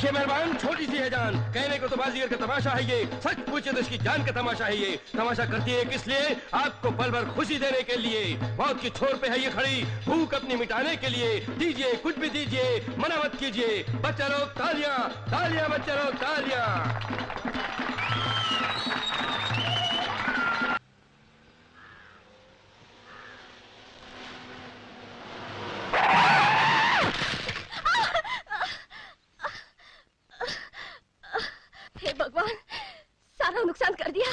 देखिए मेहरबान, छोटी सी है जान, कहने को तो बाजीगर का तमाशा है ये, सच पूछे तो इसकी जान का तमाशा है ये। तमाशा करती है किस लिए? आपको पल भर खुशी देने के लिए। मौत की छोर पे है ये खड़ी, भूख अपनी मिटाने के लिए। दीजिए, कुछ भी दीजिए, मना मत कीजिए। बच्चा लोग तालियां, तालियां बच्चा लोग तालियां। हे भगवान, सारा नुकसान कर दिया।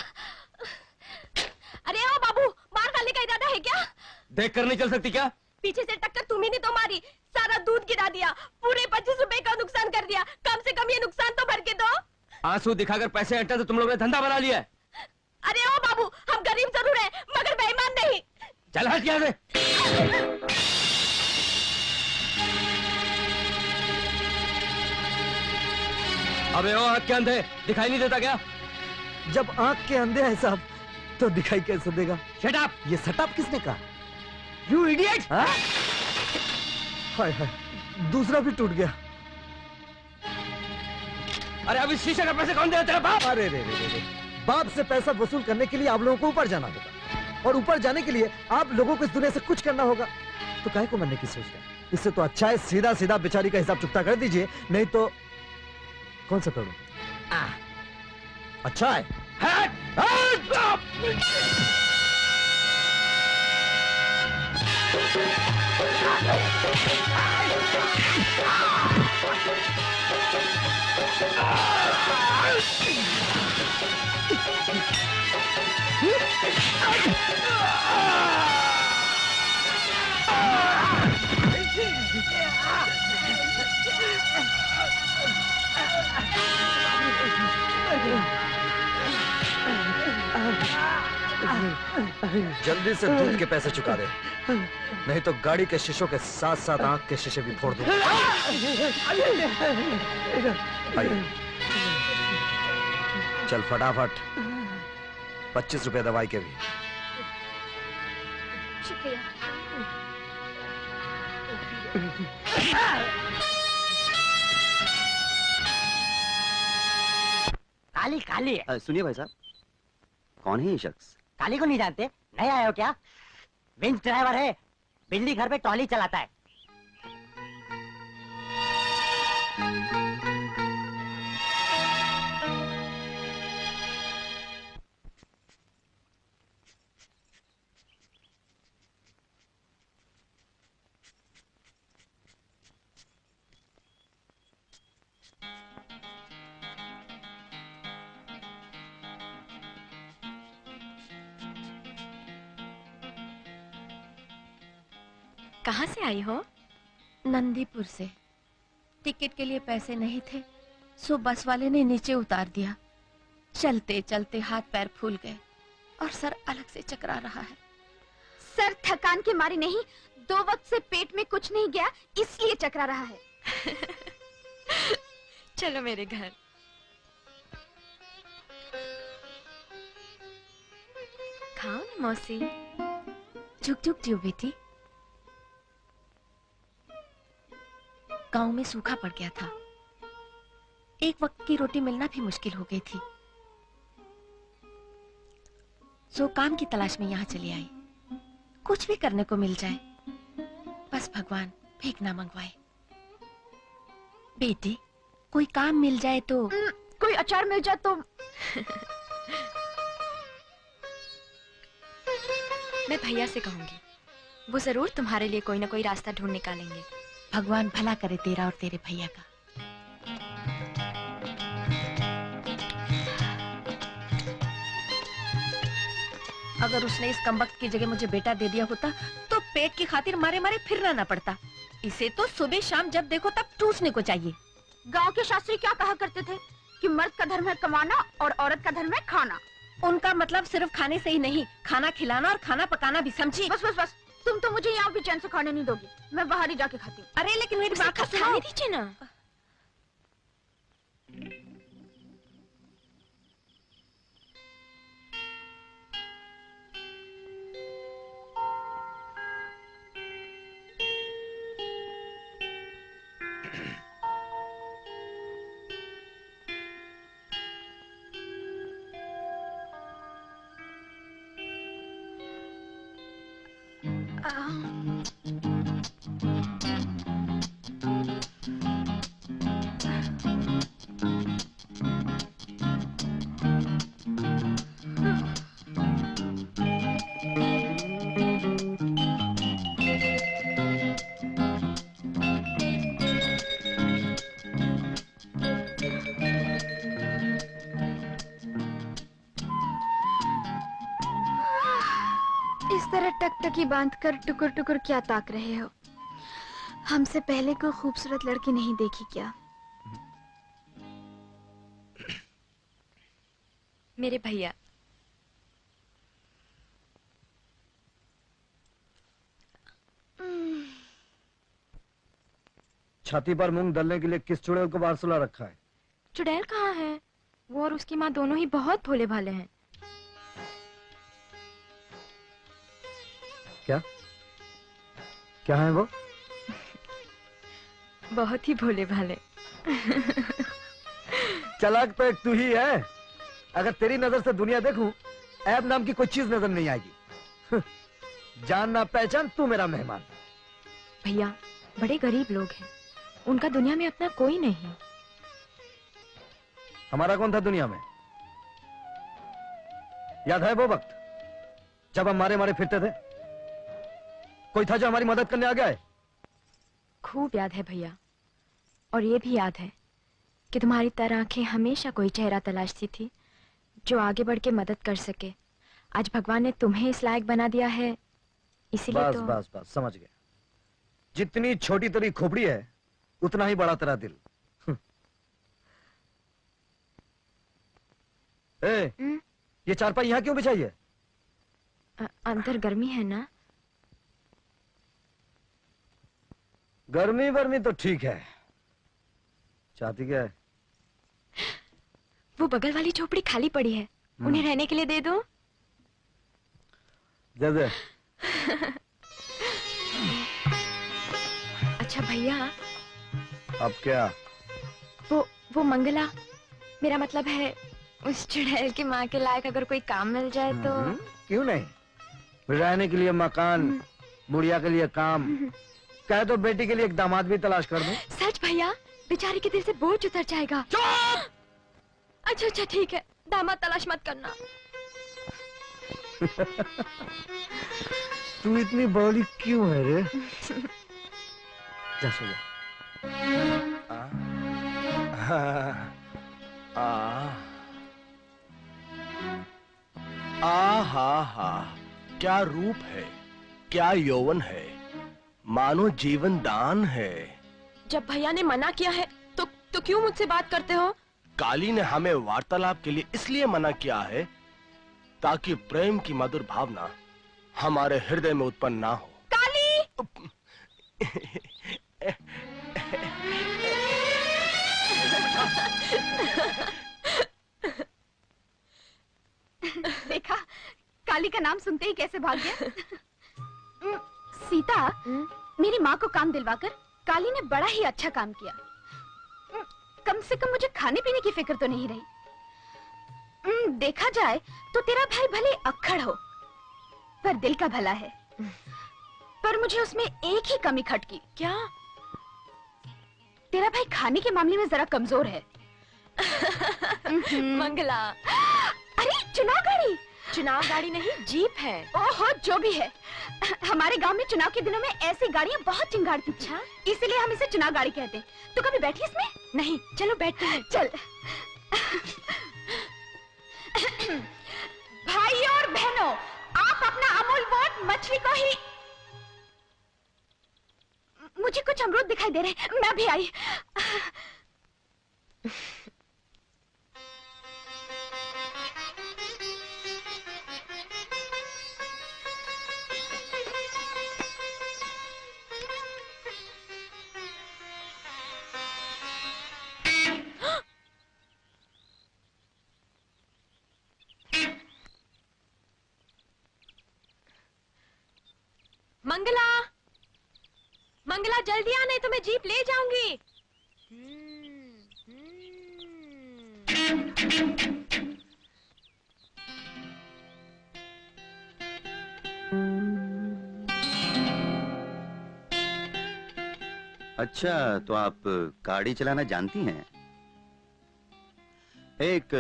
अरे ओ बाबू, मार डालने का इरादा है क्या? देख कर नहीं चल सकती क्या? पीछे से टक्कर तुम्ही ने तो मारी, सारा दूध गिरा दिया, पूरे 25 रुपए का नुकसान कर दिया। कम से कम ये नुकसान तो भर के दो। आंसू दिखाकर पैसे हटा तो तुम लोगों ने धंधा बना लिया है। अरे ओ बाबू, हम गरीब जरूर हैं, मगर बेईमान नहीं। चल हट यहाँ से। अबे ओ आँख के अंधे, दिखाई नहीं देता क्या? जब आँख के अंधे हैं साहब, तो दिखाई कैसे देगा? Shut up! ये सटअप किसने कहा? You idiot! हाय हाय, दूसरा भी टूट गया। अरे अभी शीशे का पैसे कौन देगा? तेरा बाप? अरे रे रे रे, बाप से पैसा वसूल करने के लिए आप लोगों को ऊपर जाना होगा, और ऊपर जाने के लिए आप लोगों को इस दुनिया से कुछ करना होगा। तो काहे को मरने की सोच रहे हैं? इससे तो अच्छा है सीधा सीधा बेचारी का हिसाब चुकता कर दीजिए, नहीं तो कौन सा करूं? अच्छा है। हट! हट! जल्दी से दूध के पैसे चुका दे, नहीं तो गाड़ी के शीशों के साथ साथ आंख के शीशे भी फोड़ दूंगा। चल फटाफट, 25 रुपए दवाई के भी। शुक्रिया। काली काली है। सुनिए भाई साहब, कौन है ये शख्स? काली को नहीं जानते? नहीं आए हो क्या? विंच ड्राइवर है, बिजली घर पे ट्रॉली चलाता है। कहाँ से आई हो? नंदीपुर से। टिकट के लिए पैसे नहीं थे, सो बस वाले ने नीचे उतार दिया। चलते चलते हाथ पैर फूल गए और सर अलग से चकरा रहा है। सर थकान के मारे नहीं, 2 वक्त से पेट में कुछ नहीं गया, इसलिए चकरा रहा है। चलो मेरे घर। खाओ ना मौसी। झुक झुक जियो बेटी। गांव में सूखा पड़ गया था, एक वक्त की रोटी मिलना भी मुश्किल हो गई थी, सो काम की तलाश में यहाँ चली आई। कुछ भी करने को मिल जाए, बस भगवान भीख ना मंगवाए। बेटी, कोई काम मिल जाए तो। कोई अचार मिल जाए तो। मैं भैया से कहूंगी, वो जरूर तुम्हारे लिए कोई ना कोई रास्ता ढूंढ निकालेंगे। भगवान भला करे तेरा और तेरे भैया का। अगर उसने इस कमबख्त की जगह मुझे बेटा दे दिया होता तो पेट की खातिर मारे मारे फिरना ना पड़ता। इसे तो सुबह शाम जब देखो तब टूसने को चाहिए। गांव के शास्त्री क्या कहा करते थे कि मर्द का धर्म है कमाना और औरत का धर्म है खाना। उनका मतलब सिर्फ खाने से ही नहीं, खाना खिलाना और खाना पकाना भी, समझी? बस बस बस, तुम तो मुझे यहाँ भी चैन से खाने नहीं दोगी, मैं बाहर ही जाके खाती हूँ। अरे लेकिन मेरी बात खाने दीजिए ना। इस तरह टकटकी बांधकर टुकुर टुकुर क्या ताक रहे हो? हमसे पहले कोई खूबसूरत लड़की नहीं देखी क्या? मेरे भैया। छाती पर मूंग दलने के लिए किस चुड़ैल को बाहर सुला रखा है? चुड़ैल कहाँ है? वो और उसकी माँ दोनों ही बहुत भोले भाले हैं। क्या क्या है वो? बहुत ही भोले भाले। चालाक तो एक तू ही है। अगर तेरी नजर से दुनिया देखूं, ऐब नाम की कोई चीज नजर नहीं आएगी। जान ना पहचान, तू मेरा मेहमान। भैया, बड़े गरीब लोग हैं, उनका दुनिया में अपना कोई नहीं। हमारा कौन था दुनिया में? याद है वो वक्त जब हम मारे मारे फिरते थे? कोई था जो हमारी मदद करने आ गया है? खूब याद है भैया, और ये भी याद है कि तुम्हारी तरह आंखें हमेशा कोई चेहरा तलाशती थी जो आगे बढ़ के मदद कर सके। आज भगवान ने तुम्हें इस लायक बना दिया है, इसीलिए बस तो... बस बस समझ गया। जितनी छोटी तेरी खोपड़ी है, उतना ही बड़ा तेरा दिल। ए, ये चारपाई यहाँ क्यों बिछाई है? अंदर गर्मी है ना? गर्मी वर्मी तो ठीक है, चाहती क्या है? वो बगल वाली झोपड़ी खाली पड़ी है, उन्हें रहने के लिए दे दो। दे दे। अच्छा भैया, अब क्या? वो मंगला, मेरा मतलब है उस चुड़ैल की माँ के लायक अगर कोई काम मिल जाए तो... क्यों नहीं? रहने के लिए मकान, बुढ़िया के लिए काम, कह दो बेटी के लिए एक दामाद भी तलाश कर दूं। सच भैया, बेचारी के दिल से बोझ उतर जाएगा। अच्छा अच्छा ठीक है, दामाद तलाश मत करना। तू इतनी बड़ी क्यों है रे? जा सो जा। हा हा, क्या रूप है, क्या यौवन है, मानो जीवन दान है। जब भैया ने मना किया है तो क्यों मुझसे बात करते हो? काली ने हमें वार्तालाप के लिए इसलिए मना किया है ताकि प्रेम की मधुर भावना हमारे हृदय में उत्पन्न ना हो। काली! देखा, काली का नाम सुनते ही कैसे भाग गया। सीता, मेरी माँ को काम दिलवाकर काली ने बड़ा ही अच्छा काम किया। कम से कम मुझे खाने पीने की फिक्र तो नहीं रही। देखा जाए तो तेरा भाई भले अक्खड़ हो, पर दिल का भला है। पर मुझे उसमें एक ही कमी खटकी। क्या? तेरा भाई खाने के मामले में जरा कमजोर है। मंगला, अरे चुनाव गाड़ी! चुनाव गाड़ी नहीं, जीप है। ओहो, जो भी है, हमारे गांव में चुनाव के दिनों में ऐसी गाड़ियां बहुत चिंगारती थी, इसलिए हम इसे चुनाव गाड़ी कहते हैं। तो कभी बैठी इसमें? नहीं, चलो बैठते हैं। चल। भाई और बहनों, आप अपना अमूल वोट मछली को ही... मुझे कुछ अमरूद दिखाई दे रहे, मैं भी आई। मंगला, मंगला जल्दी आ, नहीं तो मैं जीप ले जाऊंगी। अच्छा, तो आप गाड़ी चलाना जानती हैं? एक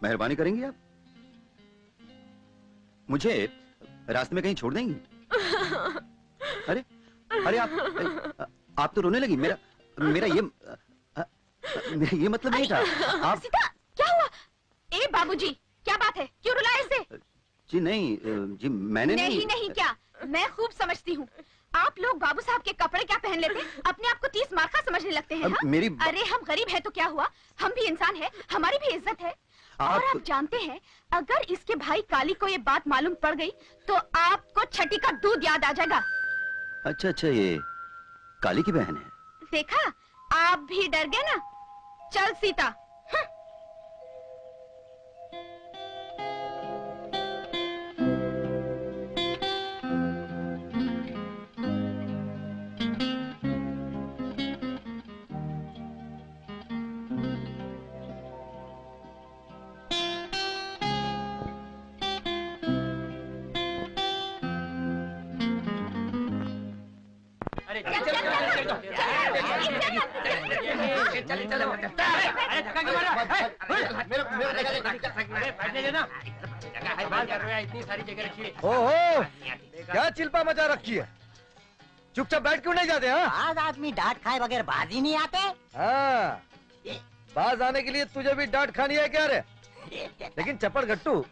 मेहरबानी करेंगी आप? मुझे रास्ते में कहीं छोड़ देंगी? अरे अरे आप तो रोने लगी। मेरा ये मतलब नहीं था। आप सीता, क्या हुआ? ए बाबूजी, क्या बात है? क्यों रुलाए इसे? जी नहीं, जी मैंने नहीं क्या, मैं खूब समझती हूँ। आप लोग बाबू साहब के कपड़े क्या पहन लेते, अपने आप को 30 मार्का समझने लगते हैं। अरे हम गरीब हैं तो क्या हुआ, हम भी इंसान हैं, हमारी भी इज्जत है। और आप जानते हैं, अगर इसके भाई काली को ये बात मालूम पड़ गई तो आपको छठी का दूध याद आ जाएगा। अच्छा, ये काली की बहन है। देखा, आप भी डर गए ना। चल सीता। ओहो, क्या चिल्पा मचा रखी है? चुपचाप बैठ क्यों नहीं जाते? हाँ, आज आदमी डांट खाए बगैर बाज ही नहीं आते। हाँ, बाज आने के लिए तुझे भी डांट खानी है क्या रे? लेकिन चपड़ गट्टू,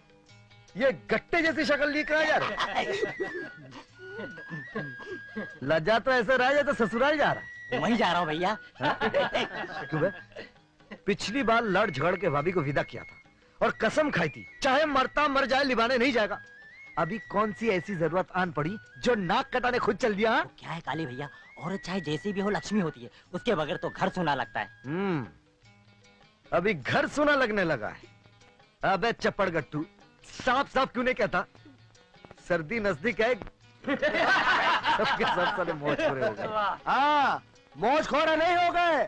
ये गट्टे जैसी शक्ल लेकर आ जा रहे। लज्जा तो ऐसे रह जाए तो ससुराल जा रहा है। वहीं जा रहा हूँ भैया। क्यों बे? पिछली बार लड़ झगड़ के भाभी को विदा किया था और कसम खाई थी, चाहे मरता मर जाए लिबाने नहीं जाएगा। अभी कौन सी ऐसी जरूरत आन पड़ी जो नाक कटाने खुद चल दिया? तो क्या है काली भैया, औरत चाहे जैसी भी हो लक्ष्मी होती है, उसके बगैर तो घर सुना लगता है। अभी घर सुना लगने लगा है। अबे चप्पड़ गट्टू, साफ साफ क्यों नहीं कहता? सर्दी नजदीक है। सबके सब साले मौज खोरे हो गए। हाँ, मौज खोरे नहीं हो गए,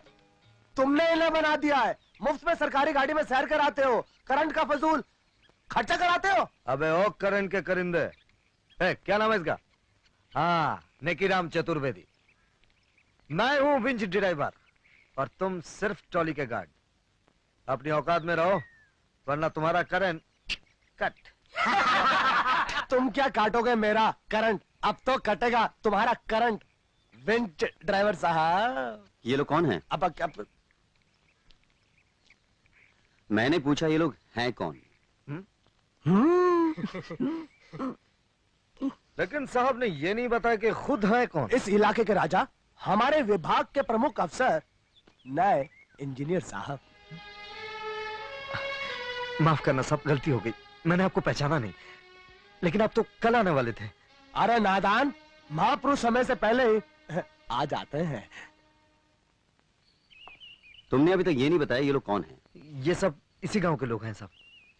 तुमने इन्हें बना दिया है। मुफ्त में सरकारी गाड़ी में सैर कराते हो, करंट का फजूल खर्चा कराते हो। अबे ओ करंट के करिंदे, क्या नाम है इसका? हाँ, नेकीराम चतुर्वेदी। मैं हूँ विंच ड्राइवर और तुम सिर्फ ट्रॉली के गार्ड। अपनी औकात में रहो वरना तुम्हारा करंट कट। तुम क्या काटोगे मेरा करंट, अब तो कटेगा तुम्हारा करंट। विंच ड्राइवर साहब। ये लोग कौन हैं? अब मैंने पूछा ये लोग हैं कौन? लेकिन साहब ने ये नहीं बताया कि खुद है कौन। इस इलाके के राजा, हमारे विभाग के प्रमुख अफसर, नए इंजीनियर साहब। माफ करना साहब, गलती हो गई, मैंने आपको पहचाना नहीं। लेकिन आप तो कल आने वाले थे। अरे नादान, महापुरुष समय से पहले ही आ जाते हैं। तुमने अभी तक ये नहीं बताया ये लोग कौन हैं? ये सब इसी गांव के लोग हैं साहब।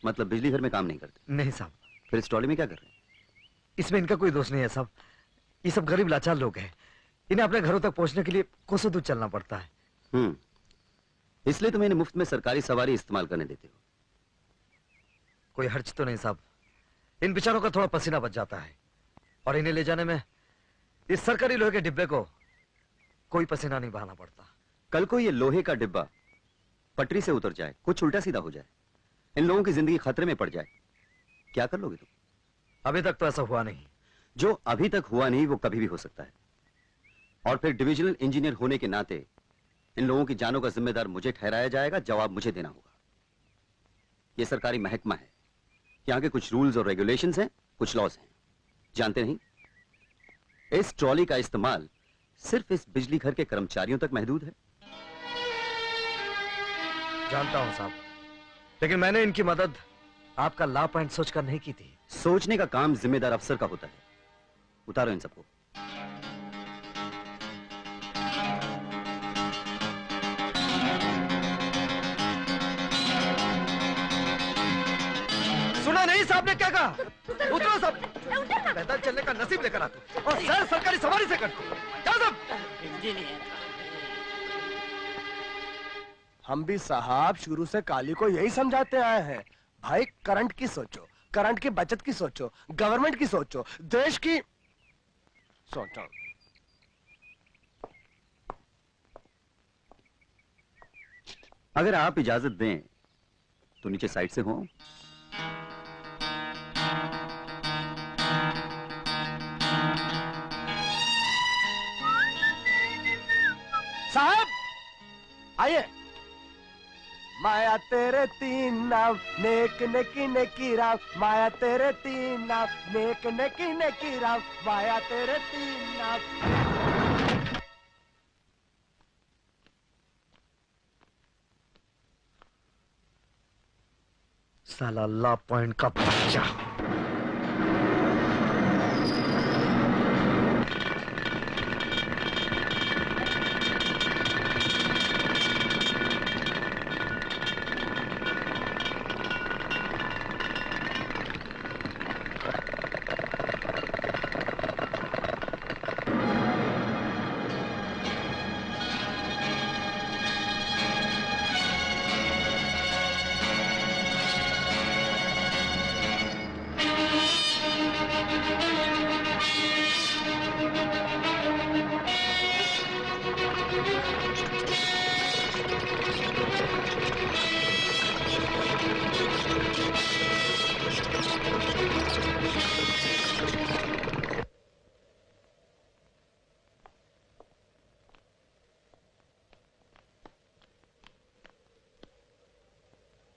मतलब बिजली घर में काम नहीं करते? नहीं साहब। फिर इस ट्रॉली में क्या कर रहे हैं? इसमें इनका कोई दोष नहीं है साहब। ये सब गरीब लाचार लोग हैं, इन्हें अपने घरों तक पहुंचने के लिए कोसों दूर चलना पड़ता है। इसलिए तुम इन्हें मुफ्त में सरकारी सवारी इस्तेमाल करने देते हो? कोई हर्ज तो नहीं साहब, इन बेचारों का थोड़ा पसीना बच जाता है और इन्हें ले जाने में इस सरकारी लोहे के डिब्बे को कोई पसीना नहीं बहाना पड़ता। कल को ये लोहे का डिब्बा पटरी से उतर जाए, कुछ उल्टा सीधा हो जाए, इन लोगों की जिंदगी खतरे में पड़ जाए, क्या कर लोगे तुम? अभी तक तो ऐसा हुआ नहीं। जो अभी तक हुआ नहीं वो कभी भी हो सकता है। और फिर डिविजनल इंजीनियर होने के नाते इन लोगों की जानों का जिम्मेदार मुझे ठहराया जाएगा, जवाब मुझे देना होगा। यह सरकारी महकमा है, यहाँ के कुछ रूल्स और रेगुलेशंस हैं, कुछ लॉज हैं, जानते नहीं? इस ट्रॉली का इस्तेमाल सिर्फ इस बिजली घर के कर्मचारियों तक महदूद है। जानता हूं साहब, लेकिन मैंने इनकी मदद आपका ला पॉइंट सोचकर नहीं की थी। सोचने का काम जिम्मेदार अफसर का होता है। उतारो इन सबको। सुना नहीं साहब ने क्या कहा? उतरो सब, पैदल चलने का नसीब लेकर आते और सैर सरकारी सवारी से करते। क्या सब? हम भी साहब शुरू से काली को यही समझाते आए हैं, भाई करंट की सोचो, करंट की बचत की सोचो, गवर्नमेंट की सोचो, देश की सोचो। अगर आप इजाजत दें तो नीचे साइड से हो। साहब आइए। माया तेरे तीन नाम, नेक नेकी नेकी राम, माया तेरे तीन नाम, नेक नेकी नेकी राम, माया तेरे तीन नाम। साला ला पॉइंट का बच्चा।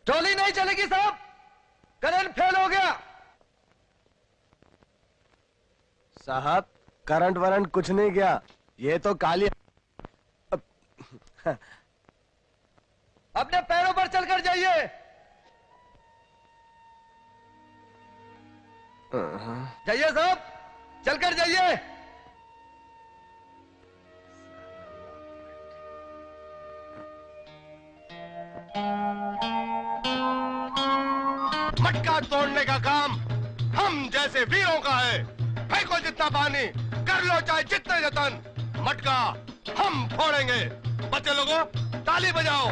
ट्रॉली नहीं चलेगी साहब, करंट फेल हो गया। साहब करंट वरंट कुछ नहीं गया, ये तो काली। अपने पैरों पर चलकर जाइए। जाइए साहब, चलकर जाइए। मटका तोड़ने का काम हम जैसे वीरों का है। फेंको जितना पानी, कर लो चाहे जितने जतन, मटका हम फोड़ेंगे। बच्चे लोगों ताली बजाओ।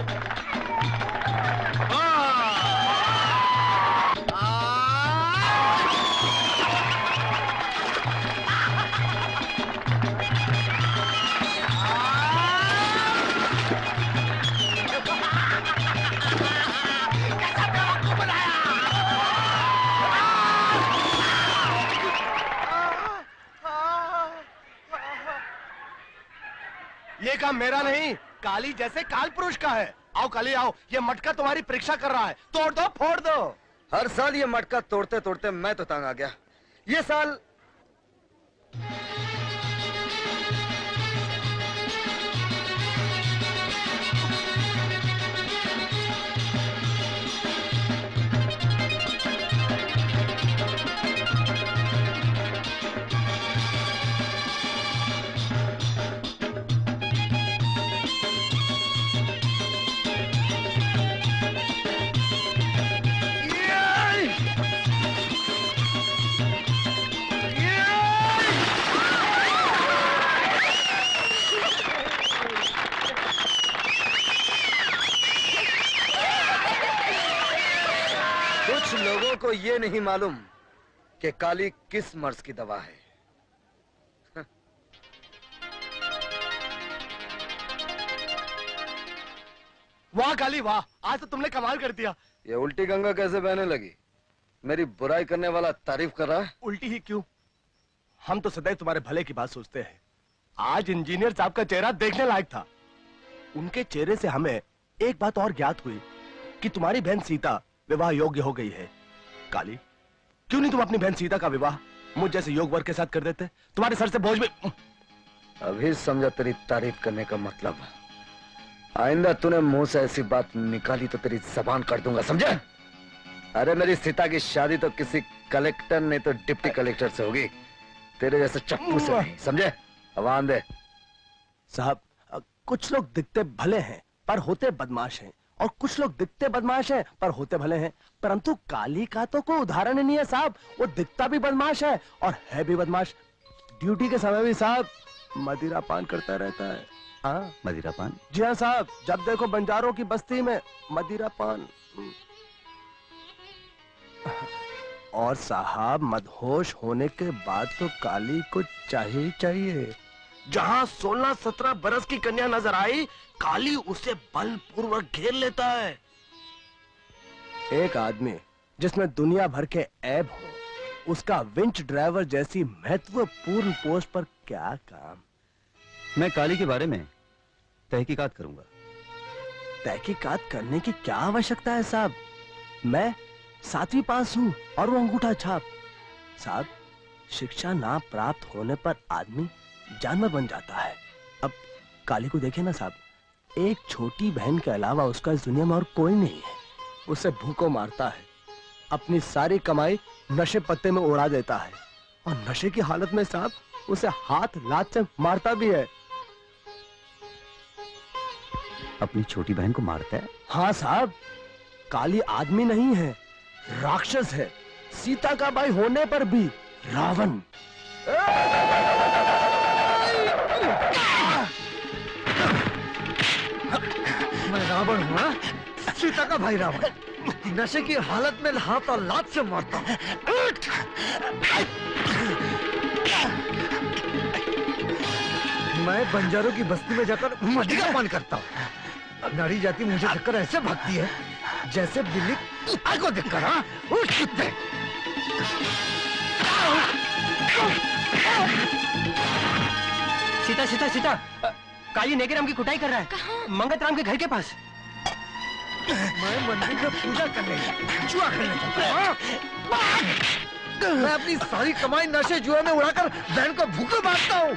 ये काम मेरा नहीं, काली जैसे काल पुरुष का है। आओ काली आओ, ये मटका तुम्हारी परीक्षा कर रहा है। तोड़ दो फोड़ दो। हर साल ये मटका तोड़ते तोड़ते मैं तो तंग आ गया। ये साल लोगों को ये नहीं मालूम कि काली किस मर्ज की दवा है। वाह काली वाह, आज तो तुमने कमाल कर दिया। ये उल्टी गंगा कैसे बहने लगी? मेरी बुराई करने वाला तारीफ कर रहा है। उल्टी ही क्यों, हम तो सदैव तुम्हारे भले की बात सोचते हैं। आज इंजीनियर साहब का चेहरा देखने लायक था। उनके चेहरे से हमें एक बात और ज्ञात हुई कि तुम्हारी बहन सीता विवाह योग्य हो गई है। काली, क्यों नहीं तुम अपनी बहन सीता का विवाह मुझ जैसे योग वर्ग के साथ कर देते? तुम्हारे सर से बोझ में। अभी समझा तेरी तारीफ करने का मतलब। आइंदा तूने मुंह से ऐसी बात निकाली तो तेरी जबान काट दूंगा, समझे? अरे मेरी सीता की शादी तो किसी कलेक्टर नहीं तो डिप्टी कलेक्टर से होगी, तेरे जैसे चप्पू से नहीं, समझे? आवाज दे। साहब, कुछ लोग दिखते भले हैं पर होते बदमाश हैं, और कुछ लोग दिखते बदमाश हैं पर होते भले हैं। परंतु काली का तो कोई उदाहरण ही नहीं है साहब। वो दिखता भी बदमाश है और है भी बदमाश। ड्यूटी के समय भी साहब मदिरा पान करता रहता है। हाँ, मदिरा पान? जी हाँ साहब, जब देखो बंजारों की बस्ती में मदिरा पान। और साहब मदहोश होने के बाद तो काली को चाहिए ही चाहिए। जहां 16-17 बरस की कन्या नजर आई, काली उसे बलपूर्वक घेर लेता है। एक आदमी जिसमें दुनिया भर के ऐब हो, उसका विंच ड्राइवर जैसी महत्वपूर्ण पोस्ट पर क्या काम? मैं काली के बारे में तहकीकात करूंगा। तहकीकात करने की क्या आवश्यकता है साहब? मैं 7वीं पास हूँ और वो अंगूठा छाप। साहब, शिक्षा ना प्राप्त होने पर आदमी जानवर बन जाता है। अब काली को देखे ना साहब, एक छोटी बहन के अलावा उसका इस दुनिया में और कोई नहीं है। उसे भूखों मारता है, अपनी सारी कमाई नशे पत्ते में उड़ा देता है, और नशे की हालत में साहब उसे हाथ लात से मारता भी है। अपनी छोटी बहन को मारता है? हाँ साहब, काली आदमी नहीं है, राक्षस है, सीता का भाई होने पर भी रावण। मैं रावण हूँ? सीता का भाई रावण नशे की हालत में हाथ और लात से मारता हूँ। मैं बंजारों की बस्ती में जाकर मदी का पान करता हूँ। नारी जाति मुझे देखकर ऐसे भागती है जैसे बिल्ली कुत्ते को देखकर। हाँ, उठ कुत्ते। सीता सीता सीता, काली नेगेराम की कुटाई कर रहा है। मंगत राम के घर के पास। मैं मंदिर में पूजा करने जुआ खेलने जाता हूँ। मैं अपनी सारी कमाई नशे जुए में उड़ाकर बहन को भूखे मारता हूँ।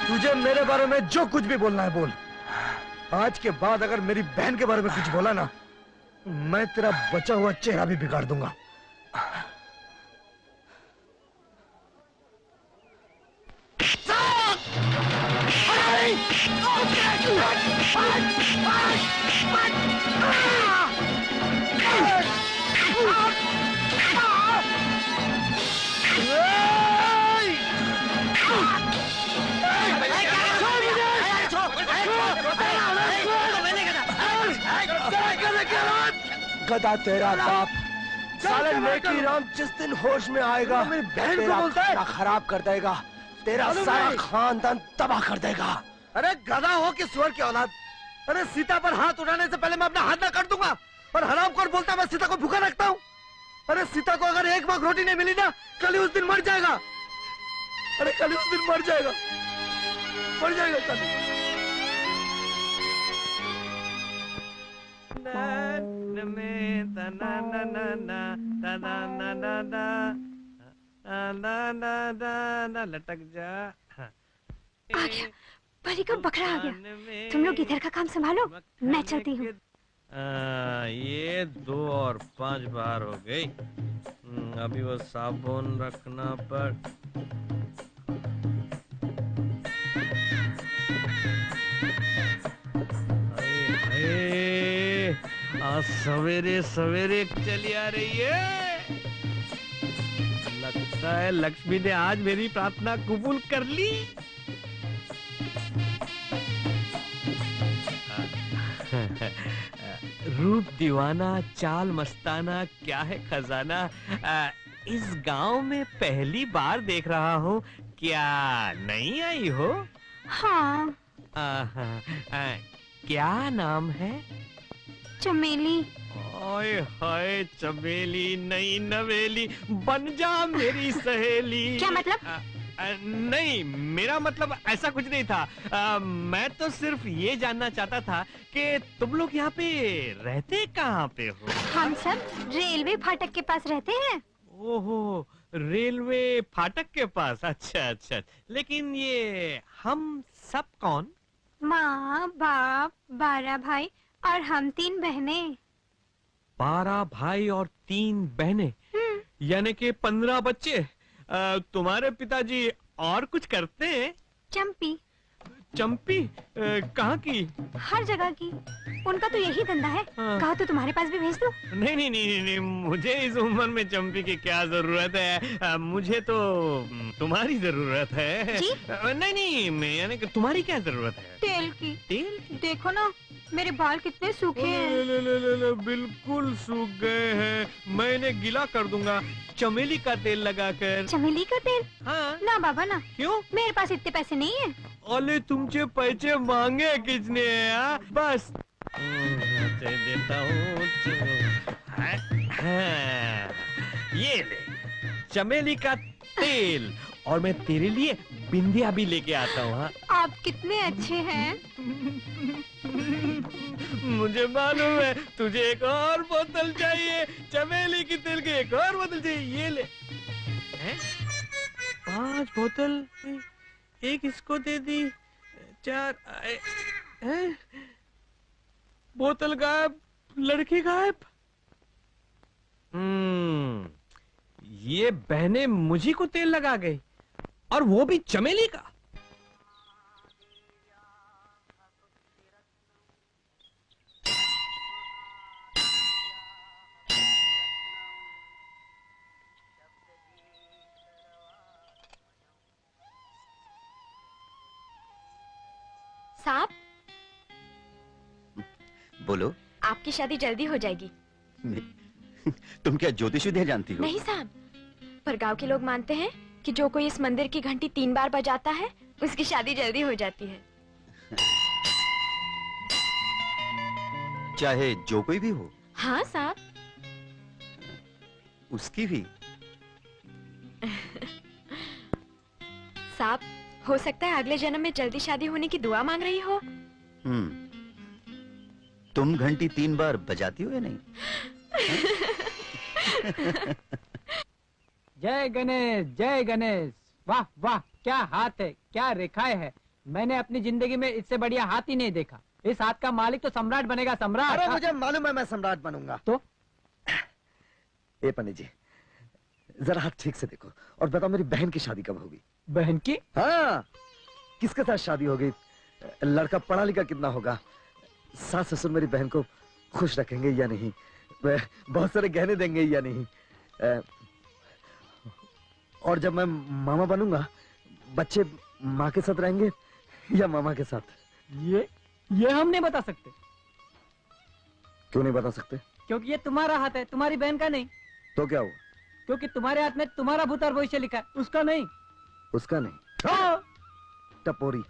तुझे मेरे बारे में जो कुछ भी बोलना है बोल। आज के बाद अगर मेरी बहन के बारे में कुछ बोला ना, मैं तेरा बचा हुआ चेहरा भी बिगाड़ दूंगा। गधा तेरा बाप, साले नेकी राम जिस दिन होश में आएगा मेरी बहन को तेरा बोलता है? खाना खराब कर देगा, तेरा सारा खानदान तबाह कर देगा। अरे गधा हो कि सुअर की औलाद, अरे सीता पर हाथ उठाने से पहले मैं अपना हाथ ना काट दूंगा। और हरामखोर बोलता मैं सीता को भूखा रखता हूँ। अरे सीता को अगर एक वक्त रोटी नहीं मिली ना, कल ही उस दिन मर जाएगा। अरे कल ही उस दिन मर जाएगा, मर जाएगा कल। लटक जा। आ गया, परी का बकरा आ गया। तुम लोग इधर का काम संभालो, मैं चलती हूँ। ये 2 और 5 बार हो गई। अभी वो साबुन रखना पड़। आज सवेरे सवेरे चली आ रही है। लगता है लक्ष्मी ने आज मेरी प्रार्थना कबूल कर ली। रूप दीवाना, चाल मस्ताना, क्या है खजाना। इस गांव में पहली बार देख रहा हूँ। क्या नहीं आई हो? हाँ। क्या नाम है? चमेली। ओए हाय, चमेली नहीं नवेली, बन जा मेरी सहेली। क्या मतलब? नहीं, मेरा मतलब ऐसा कुछ नहीं था। मैं तो सिर्फ ये जानना चाहता था कि तुम लोग यहाँ पे रहते कहाँ पे हो? हम सब रेलवे फाटक के पास रहते हैं। ओहो, रेलवे फाटक के पास। अच्छा अच्छा, लेकिन ये हम सब कौन? माँ, बाप, 12 भाई और हम 3 बहनें। 12 भाई और 3 बहनें, यानी कि 15 बच्चे। तुम्हारे पिताजी और कुछ करते हैं? चंपी। चंपी? कहाँ की? हर जगह की। उनका तो यही धंधा है। कहा तो तुम्हारे पास भी भेज दूं? नहीं नहीं नहीं नहीं, मुझे इस उम्र में चंपी की क्या जरूरत है। मुझे तो तुम्हारी जरूरत है। जी? नहीं नहीं, मैं यानी कि तुम्हारी क्या जरूरत है? तेल की। तेल की? देखो ना, मेरे बाल कितने सूखे हैं। ले, बिल्कुल सूख गए हैं। मैं इन्हें गीला कर दूंगा चमेली का तेल लगाकर। चमेली का तेल? हाँ। ना बाबा ना। क्यों? मेरे पास इतने पैसे नहीं है। अरे तुमसे पैसे मांगे किसने? बस दे देता हूँ। ये ले चमेली का तेल, और मैं तेरे लिए बिंदिया भी लेके आता हूँ। आप कितने अच्छे हैं। मुझे मालूम है तुझे एक और बोतल चाहिए, चमेली की तेल की एक और बोतल चाहिए। ये ले। 5 बोतल, एक इसको दे दी, 4 बोतल गायब, लड़की गायब। ये बहनें मुझी को तेल लगा गई, और वो भी चमेली का। साहब, बोलो। आपकी शादी जल्दी हो जाएगी। तुम क्या ज्योतिष विद्या जानती हो? नहीं साहब, पर गांव के लोग मानते हैं कि जो कोई इस मंदिर की घंटी 3 बार बजाता है उसकी शादी जल्दी हो जाती है। चाहे जो कोई भी हो? हाँ साहब। उसकी भी? साहब, हो सकता है अगले जन्म में जल्दी शादी होने की दुआ मांग रही हो। तुम घंटी 3 बार बजाती हो या नहीं? जय गणेश, जय गणेश। वाह वाह, क्या हाथ है, क्या रेखाएं है। मैंने अपनी जिंदगी में इससे बढ़िया हाथ ही नहीं देखा। इस हाथ का मालिक तो सम्राट बनेगा, सम्राट। अरे मुझे मालूम है मैं सम्राट बनूंगा। तो ए पंडित जी, जरा हाथ ठीक से देखो और बताओ मेरी बहन की शादी कब होगी? बहन की? हाँ, किसके साथ शादी होगी? लड़का पढ़ा लिखा कितना होगा? सास ससुर मेरी बहन को खुश रखेंगे या नहीं? बहुत सारे गहने देंगे या नहीं? और जब मैं मामा बनूंगा, बच्चे माँ के साथ रहेंगे या मामा के साथ? ये हम नहीं बता सकते। क्यों नहीं बता सकते? क्योंकि ये तुम्हारा हाथ है, तुम्हारी बहन का नहीं। तो क्या हुआ? क्योंकि तुम्हारे हाथ में तुम्हारा भूत और भविष्य लिखा है, उसका नहीं। उसका नहीं? टपोरी,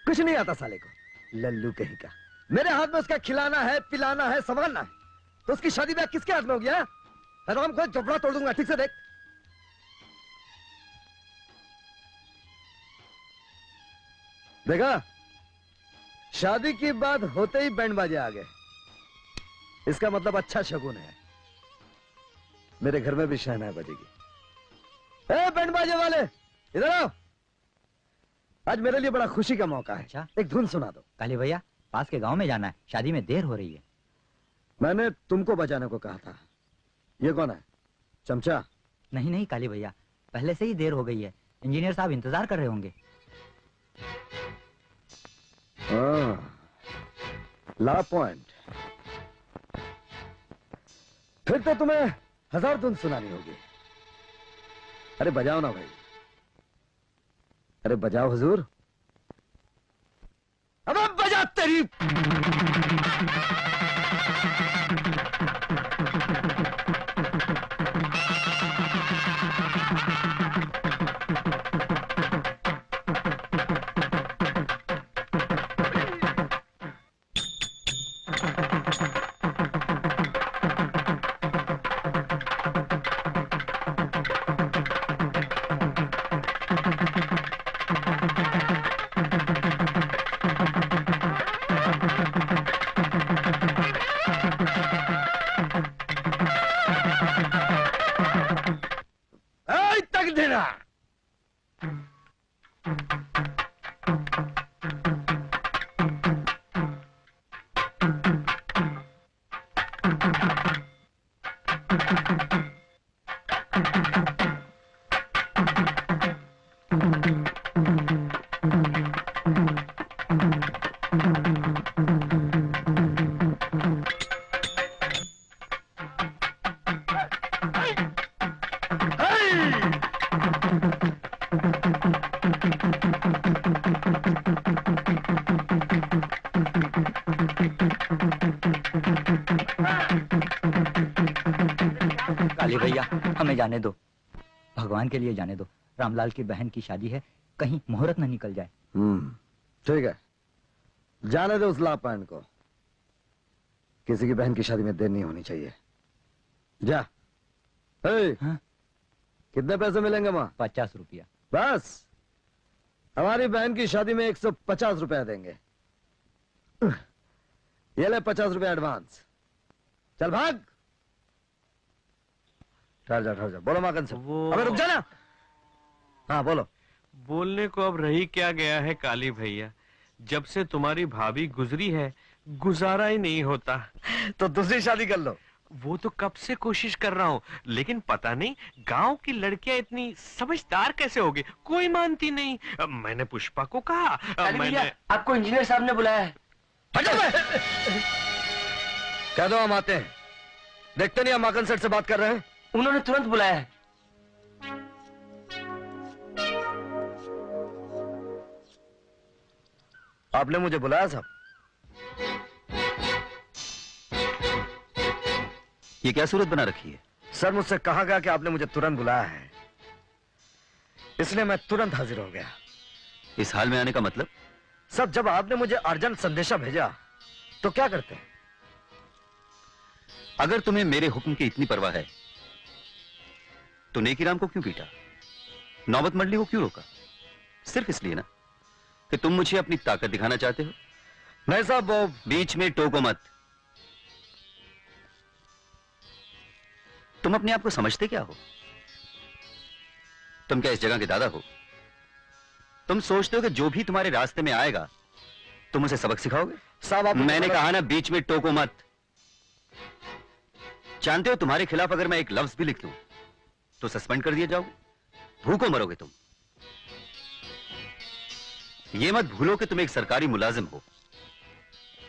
कुछ नहीं आता साले को, लल्लू कहीं का। मेरे हाथ में उसका खिलाना है, पिलाना है, संभालना है, तो उसकी शादी ब्याह किसके हाथ में हो गया? राम को चपड़ा तोड़ दूंगा। ठीक से देख। देखा, शादी की बात होते ही बैंड बाजे आ गए। इसका मतलब अच्छा शगुन है। मेरे घर में भी शहनाई बजेगी। ए बैंड बाजे वाले, इधर आओ। आज मेरे लिए बड़ा खुशी का मौका है। अच्छा? एक धुन सुना दो। काली भैया, पास के गांव में जाना है, शादी में देर हो रही है। मैंने तुमको बजाने को कहा था। ये कौन है? चमचा? नहीं नहीं काली भैया, पहले से ही देर हो गई है, इंजीनियर साहब इंतजार कर रहे होंगे। ला पॉइंट। फिर तो तुम्हें 1000 धुन सुनानी होगी। अरे बजाओ ना भाई, अरे बजाओ हुजूर। अब बजा तेरी। तक देना। जाने दो, भगवान के लिए जाने दो। रामलाल की बहन की शादी है, कहीं मुहूर्त न निकल जाए। ठीक है, जाने दो उस लापान को। किसी की बहन की शादी में देर नहीं होनी चाहिए। जा। हाँ? कितने पैसे मिलेंगे वहां? 50 रुपया। बस, हमारी बहन की शादी में 150 रुपया देंगे। ये ले 50 रुपया एडवांस। चल भाग। ठहर जा। बोलो माकन से। अबे रुक जा ना। हाँ बोलो। बोलने को अब रही क्या गया है काली भैया, जब से तुम्हारी भाभी गुजरी है गुजारा ही नहीं होता। तो दूसरी शादी कर लो। वो तो कब से कोशिश कर रहा हूँ, लेकिन पता नहीं गांव की लड़कियां इतनी समझदार कैसे होगी, कोई मानती नहीं। मैंने पुष्पा को कहा, मैंने आपको इंजीनियर साहब ने बुलाया है। कह दो हम आते हैं। देखते नहीं हम माकन सेठ से बात कर रहे हैं। उन्होंने तुरंत बुलाया है। आपने मुझे बुलाया साहब? ये क्या सूरत बना रखी है? सर मुझसे कहा गया कि आपने मुझे तुरंत बुलाया है, इसलिए मैं तुरंत हाजिर हो गया। इस हाल में आने का मतलब? सब जब आपने मुझे अर्जेंट संदेशा भेजा तो क्या करते हैं? अगर तुम्हें मेरे हुक्म की इतनी परवाह है तो नेकीराम को क्यों पीटा, नौबत मंडली को क्यों रोका? सिर्फ इसलिए ना कि तुम मुझे अपनी ताकत दिखाना चाहते हो? नहीं साहब, वो बीच में टोको मत। तुम अपने आप को समझते क्या हो? तुम क्या इस जगह के दादा हो? तुम सोचते हो कि जो भी तुम्हारे रास्ते में आएगा तुम उसे सबक सिखाओगे? साहब मैंने कहा ना, बीच में टोको मत। जानते हो तुम्हारे खिलाफ अगर मैं एक लफ्ज भी लिख दूं तो सस्पेंड कर दिया जाओगे, भूखों मरोगे तुम। ये मत भूलो कि तुम एक सरकारी मुलाजिम हो।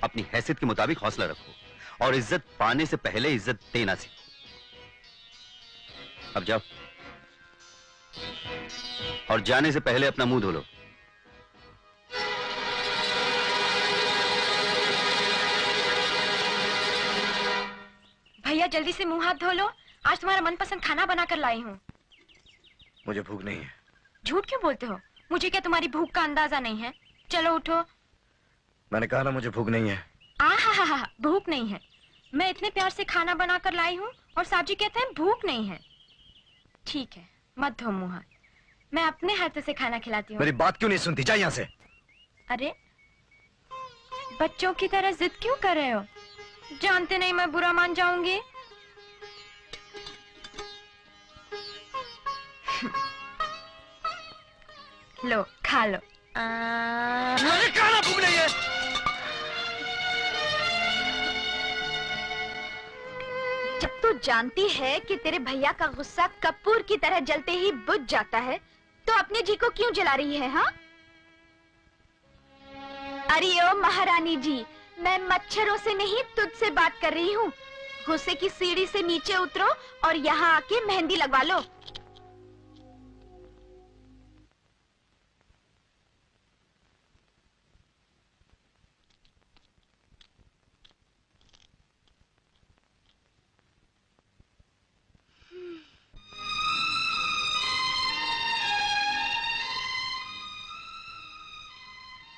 अपनी हैसियत के मुताबिक हौसला रखो और इज्जत पाने से पहले इज्जत देना सीखो। अब जाओ और जाने से पहले अपना मुंह धो लो। भैया जल्दी से मुंह हाथ धो लो, आज तुम्हारा मनपसंद खाना बनाकर लाई हूँ। मुझे भूख नहीं है। झूठ क्यों बोलते हो? मुझे क्या तुम्हारी भूख का अंदाजा नहीं है? चलो उठो। मैंने कहा ना मुझे भूख नहीं है। हा, भूख नहीं है। मैं इतने प्यार से खाना बनाकर लाई हूँ और साहब जी कहते हैं भूख नहीं है। ठीक है, मत धो मुंह हाथ, मैं अपने हाथों से खाना खिलाती हूँ। मेरी बात क्यों नहीं सुनती? जा यहाँ से। अरे बच्चों की तरह जिद क्यों कर रहे हो? जानते नहीं मैं बुरा मान जाऊंगी। लो खा लो। मैंने कहा ना भूख नहीं है। जब तू जानती है कि तेरे भैया का गुस्सा कपूर की तरह जलते ही बुझ जाता है तो अपने जी को क्यों जला रही है? हाँ? अरे ओ महारानी जी, मैं मच्छरों से नहीं तुझसे बात कर रही हूँ। गुस्से की सीढ़ी से नीचे उतरो और यहाँ आके मेहंदी लगवा लो।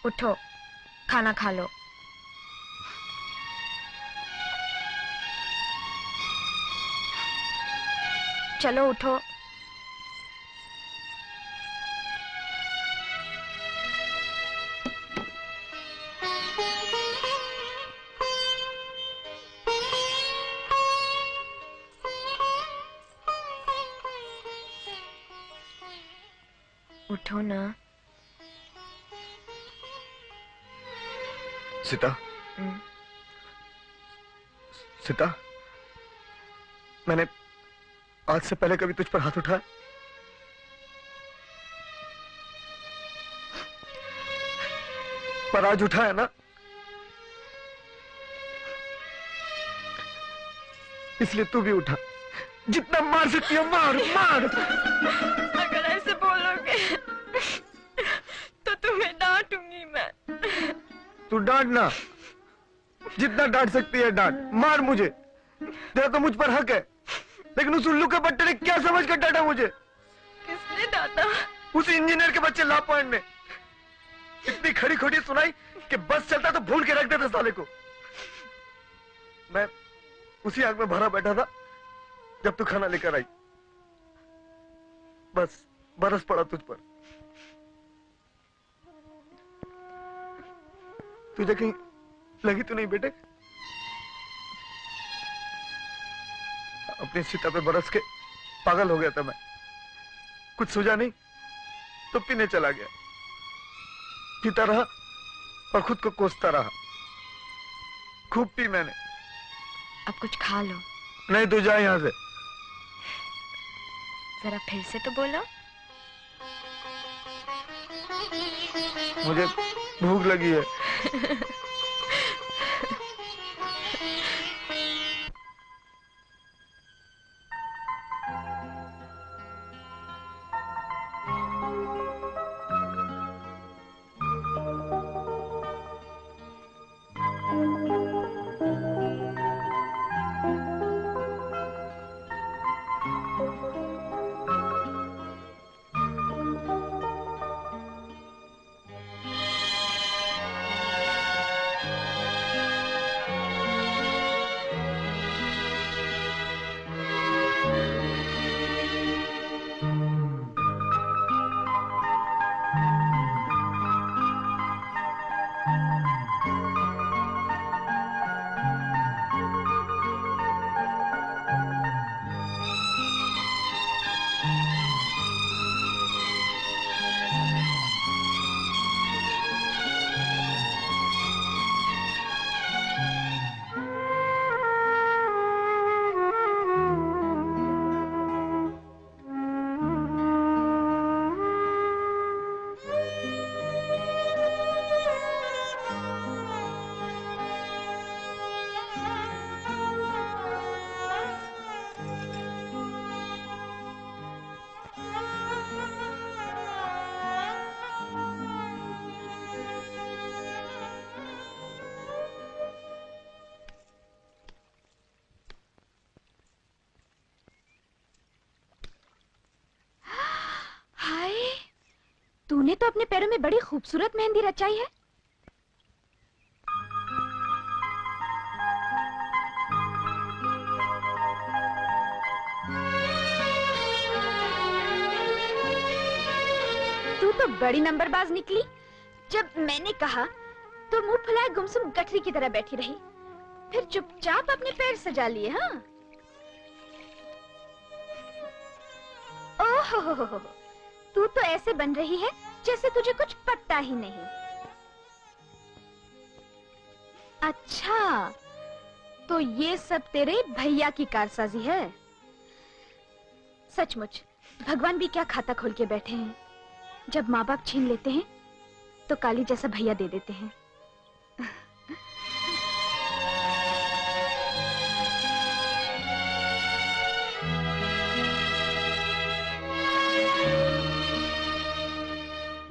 उठो, खाना खा लो। चलो उठो। उठो ना। सीता, सीता, मैंने आज से पहले कभी तुझ पर हाथ उठाया? पर आज उठाया ना, इसलिए तू भी उठा। जितना मार सकती हो मार, मार। अगर ऐसे बोलोगे तो तुम्हें डांटूंगी मैं। तू डांटना, जितना डांट सकती है डांट, मार मुझे। तेरा तो मुझ पर हक है। लेकिन उस उल्लू के बट्टे ने क्या समझ कर डांटा मुझे? किसने डांटा? उस इंजीनियर के बच्चे लापॉइंट ने इतनी खड़ी खोटी सुनाई कि बस चलता तो भूल के रख देता साले को। मैं उसी आग में भरा बैठा था जब तू खाना लेकर आई। बस बरस पड़ा तुझ पर। तुझे कहीं लगी तो नहीं बेटे? अपनी सीता पे बरस के पागल हो गया था मैं। कुछ सूझा नहीं तो पीने चला गया। पीता रहा और खुद को कोसता रहा। खूब पी मैंने। अब कुछ खा लो। नहीं तू जा यहां से। जरा फिर से तो बोलो। मुझे भूख लगी है। तूने तो अपने पैरों में बड़ी खूबसूरत मेहंदी रचाई है। तू तो बड़ी नंबरबाज निकली। जब मैंने कहा तो मुंह फुलाए गुमसुम गठरी की तरह बैठी रही, फिर चुपचाप अपने पैर सजा लिए। हाँ, ओहो, तू तो ऐसे बन रही है जैसे तुझे कुछ पता ही नहीं। अच्छा, तो ये सब तेरे भैया की कारसाजी है। सचमुच भगवान भी क्या खाता खोल के बैठे हैं। जब माँ बाप छीन लेते हैं तो काली जैसा भैया दे देते हैं।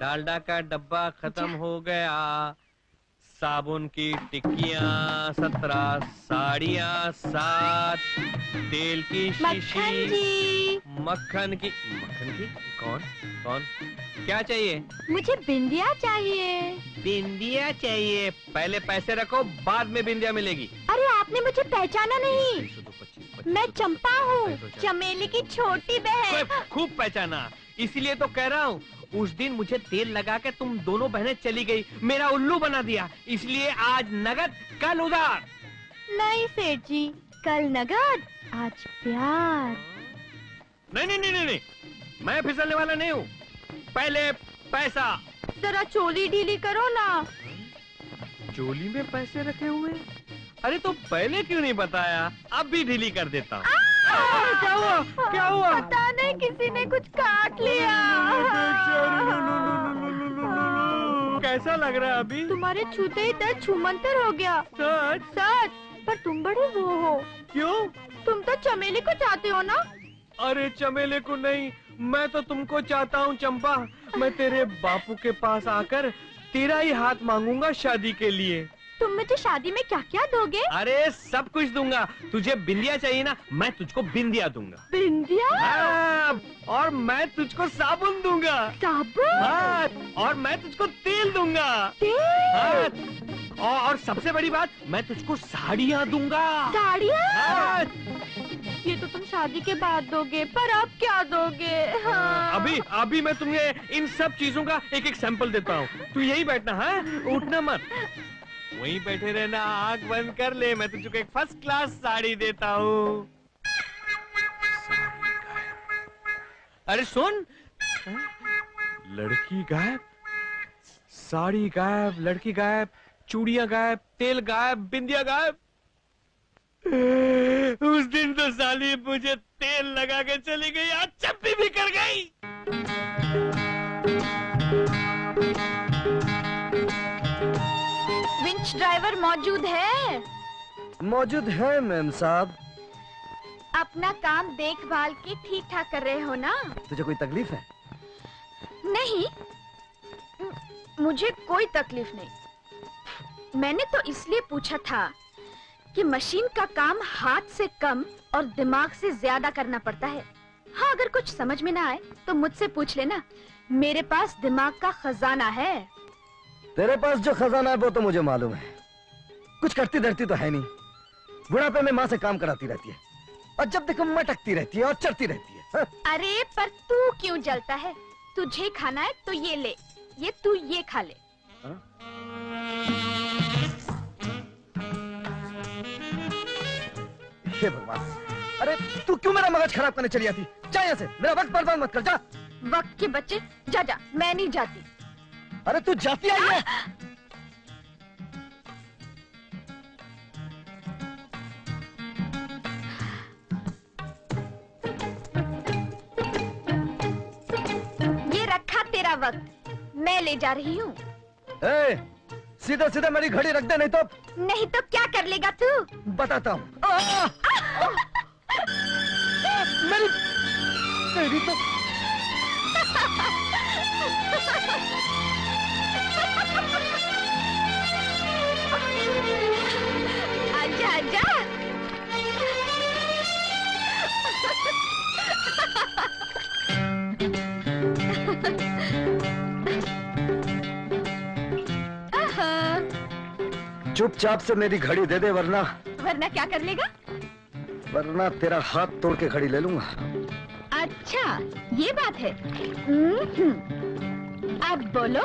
डालडा का डब्बा खत्म हो गया, साबुन की टिक्कियाँ 17, साड़ियाँ 7, तेल की शीशी, मक्खन की कौन कौन क्या चाहिए? मुझे बिंदिया चाहिए। बिंदिया चाहिए? पहले पैसे रखो, बाद में बिंदिया मिलेगी। अरे आपने मुझे पहचाना नहीं। मैं चंपा हूँ, चमेली की छोटी बहन। खूब पहचाना, इसीलिए तो कह रहा हूँ। उस दिन मुझे तेल लगा के तुम दोनों बहनें चली गई, मेरा उल्लू बना दिया। इसलिए आज नगद कल उधार। नहीं सेठ जी, कल नगद आज प्यार। नहीं नहीं नहीं नहीं, मैं फिसलने वाला नहीं हूँ। पहले पैसा। जरा चोली ढीली करो ना। चोली में पैसे रखे हुए? अरे तो पहले क्यों नहीं बताया? अब भी ढीली कर देता हूँ। क्या हुआ? क्या हुआ? पता नहीं, किसी ने कुछ काट लिया। कैसा लग रहा है अभी? तुम्हारे छूते ही दर्द छूमंतर हो गया। सच? सच, पर तुम बड़े वो हो। क्यों? तुम तो चमेली को चाहते हो ना? अरे चमेले को नहीं, मैं तो तुमको चाहता हूँ चंपा। मैं तेरे बापू के पास आकर तेरा ही हाथ मांगूंगा शादी के लिए। तुम तुम मुझे शादी में क्या क्या दोगे? अरे सब कुछ दूंगा। तुझे बिंदिया चाहिए ना, मैं तुझको बिंदिया दूंगा। बिंदिया? हाँ, और मैं तुझको साबुन दूंगा। साबुन? हाँ, और मैं तुझको तेल दूंगा। तेल? हाँ, और सबसे बड़ी बात, मैं तुझको साड़ियाँ दूंगा। साड़ियाँ? हाँ। ये तो तुम शादी के बाद दोगे, पर अब क्या दोगे? हाँ। अभी मैं तुम्हें इन सब चीजों का एक एक सैंपल देता हूँ। तू यही बैठना, हाँ, उठना मत, वहीं बैठे रहना, आँख बंद कर ले, मैं तुझको एक फर्स्ट क्लास साड़ी देता हूँ। अरे सुन, लड़की गायब, साड़ी गायब, लड़की गायब, चूड़ियां गायब, तेल गायब, बिंदिया गायब। उस दिन तो साली मुझे तेल लगा के चली गई, आज चप्पी भी कर गई। विंच ड्राइवर मौजूद है? मौजूद है मैम साहब। अपना काम देखभाल के ठीक ठाक कर रहे हो ना? तुझे कोई तकलीफ है? नहीं, मुझे कोई तकलीफ नहीं। मैंने तो इसलिए पूछा था कि मशीन का काम हाथ से कम और दिमाग से ज्यादा करना पड़ता है। हाँ, अगर कुछ समझ में ना आए तो मुझसे पूछ लेना, मेरे पास दिमाग का खजाना है। तेरे पास जो खजाना है वो तो मुझे मालूम है। कुछ करती धरती तो है नहीं। बुढ़ापे में माँ से काम कराती रहती है और जब देखो मटकती रहती है और चढ़ती रहती है। हाँ? अरे पर तू क्यों जलता है? तुझे खाना है तो ये ले, ये तू ये खा ले। हाँ? हे भगवान, अरे तू क्यों मेरा मगज खराब करने चली आती? जा यहाँ से, मेरा वक्त बर्बाद मत कर, जा। वक्त के बच्चे, जा जा, मैं नहीं जाती। अरे तू जाती आई है? ये रखा तेरा वक्त, मैं ले जा रही हूँ। सीधा सीधा मेरी घड़ी रख दे, नहीं तो। नहीं तो क्या कर लेगा तू? बताता हूँ। मेरी तो आजा आजा। चुपचाप से मेरी घड़ी दे दे, वरना क्या कर लेगा? वरना तेरा हाथ तोड़ के घड़ी ले लूंगा। अच्छा, ये बात है। अब बोलो।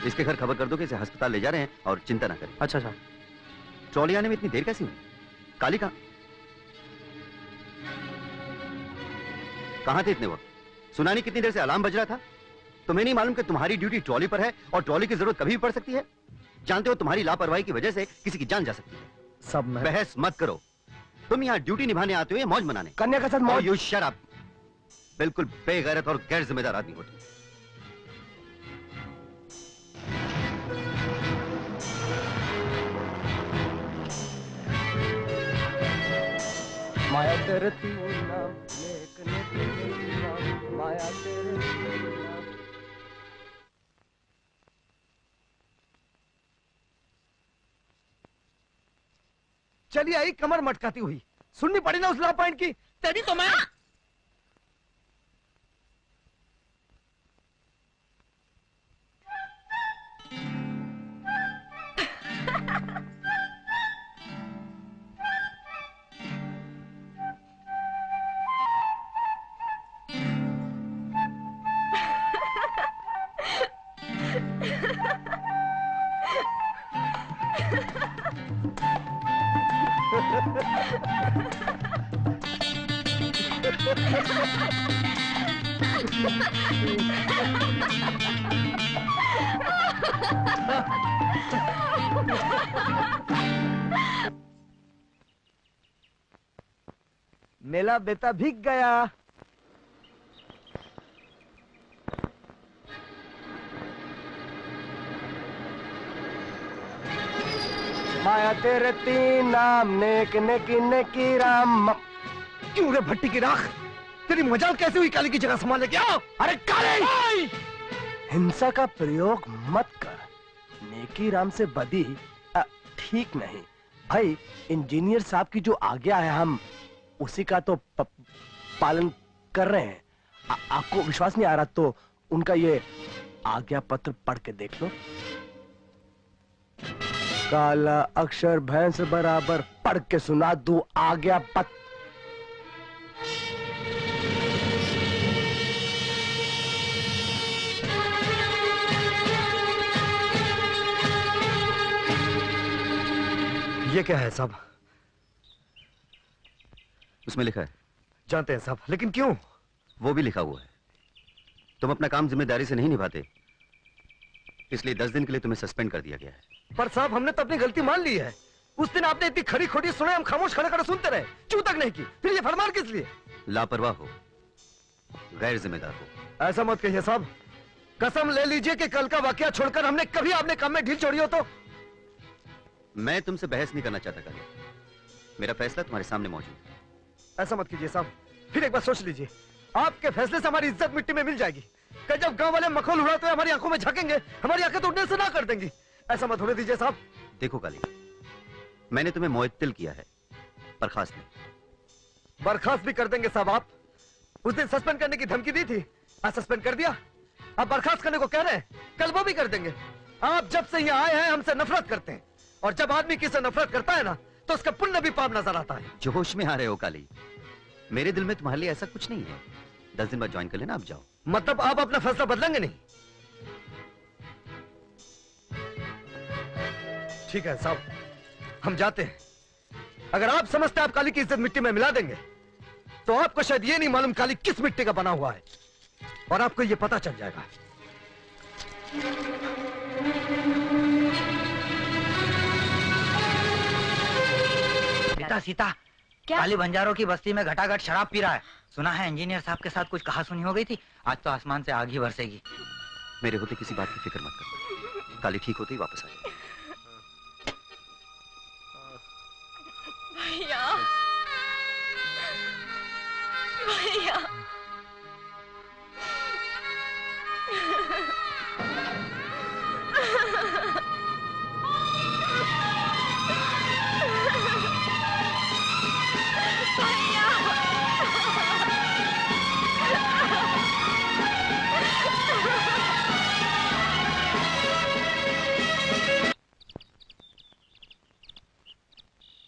इसके घर खबर कर दो कि इसे अस्पताल ले जा रहे हैं और चिंता ना करें। अच्छा अच्छा। ट्रॉली आने में इतनी देर कैसी हुई? काली कहाँ थे इतने वक्त? सुना नहीं कितनी देर से अलार्म बज रहा था? तुम्हें नहीं मालूम कि तुम्हारी ड्यूटी ट्रॉली पर है और ट्रॉली की जरूरत कभी भी पड़ सकती है? जानते हो तुम्हारी लापरवाही की वजह से किसी की जान जा सकती है। सब मैं बहस मत करो, तुम यहाँ ड्यूटी निभाने आते हो या मौज मनाने? कन्या के साथ मौज। You shut up. बिल्कुल बेगैरत और गैर जिम्मेदार आदमी हो तुम। माया तेरे तू नाम, माया तेरे तू नाम। चलिए आई कमर मटकाती हुई, सुननी पड़ी ना उस ला पॉइंट की। तेरी तो मैं मेला बेटा भीग गया। आया तेरे तीन नाम, नेक नेकी नेकी राम। क्यों रे भट्टी की राख, तेरी मजाल कैसे हुई काली की जगह संभालने की? आओ। अरे काले, हिंसा का प्रयोग मत कर, नेकी राम से बदी ठीक नहीं। भाई इंजीनियर साहब की जो आज्ञा है हम उसी का तो पालन कर रहे हैं। आपको विश्वास नहीं आ रहा तो उनका ये आज्ञा पत्र पढ़ के देख लो। काला अक्षर भैंस बराबर, पढ़ के सुना दूं आज्ञा पत्र। ये क्या है साहब? उसमें लिखा है। जानते हैं साहब, लेकिन क्यों? वो भी लिखा हुआ है, तुम अपना काम जिम्मेदारी से नहीं निभाते, इसलिए 10 दिन के लिए तुम्हें सस्पेंड कर दिया गया है। पर साहब हमने तो अपनी गलती मान ली है। उस दिन आपने इतनी खड़ी खोटी सुने, हम खामोश खड़े खड़े सुनते रहे, चू तक नहीं की, फिर ये फरमान किस लिए? लापरवाह हो, गैर जिम्मेदार हो। ऐसा मत कहिए साहब, कसम ले लीजिए कि कल का वाकया छोड़कर हमने कभी आपने काम में ढील छोड़ी हो तो। मैं तुमसे बहस नहीं करना चाहता काले, मेरा फैसला तुम्हारे सामने मौजूद है। ऐसा मत कीजिए साहब, फिर एक बार सोच लीजिए, आपके फैसले से हमारी इज्जत मिट्टी में मिल जाएगी। कल जब गांव वाले मखौल उड़ाते हुए हमारी आंखों में झांकेंगे, हमारी आंखें तो उड़ने से ना कर देंगी। ऐसा मत होने दीजिए साहब। देखो काली, मैंने तुम्हें मुअत्तल किया है, बर्खास्त नहीं। बर्खास्त भी कर देंगे साहब आप। उस दिन सस्पेंड करने की धमकी दी थी, आज सस्पेंड कर दिया, अब बर्खास्त करने को कह रहे हैं, कल वो भी कर देंगे। आप जब से यहाँ आए हैं हमसे नफरत करते हैं, और जब आदमी किसी से नफरत करता है ना तो उसका पुण्य भी पाप नजर आता है। जोश में आ रहे हो काली, मेरे दिल में तुम्हारे लिए ऐसा कुछ नहीं है। 10 दिन बाद ज्वाइन कर लेना, आप जाओ। मतलब आप अपना फैसला बदलेंगे नहीं? ठीक है साहब, हम जाते हैं। अगर आप समझते हैं आप काली की इज्जत मिट्टी में मिला देंगे, तो आपको शायद ये नहीं मालूम काली किस मिट्टी का बना हुआ है, और आपको ये पता चल जाएगा। सीता सीता, क्या? काली बंजारों की बस्ती में घटाघट शराब पी रहा है। सुना है इंजीनियर साहब के साथ कुछ कहासुनी हो गई थी, आज तो आसमान से आग ही बरसेगी। मेरे होते किसी बात की फिक्र मत करो, काली ठीक होते ही वापस आ जाएगी। भैया, भैया,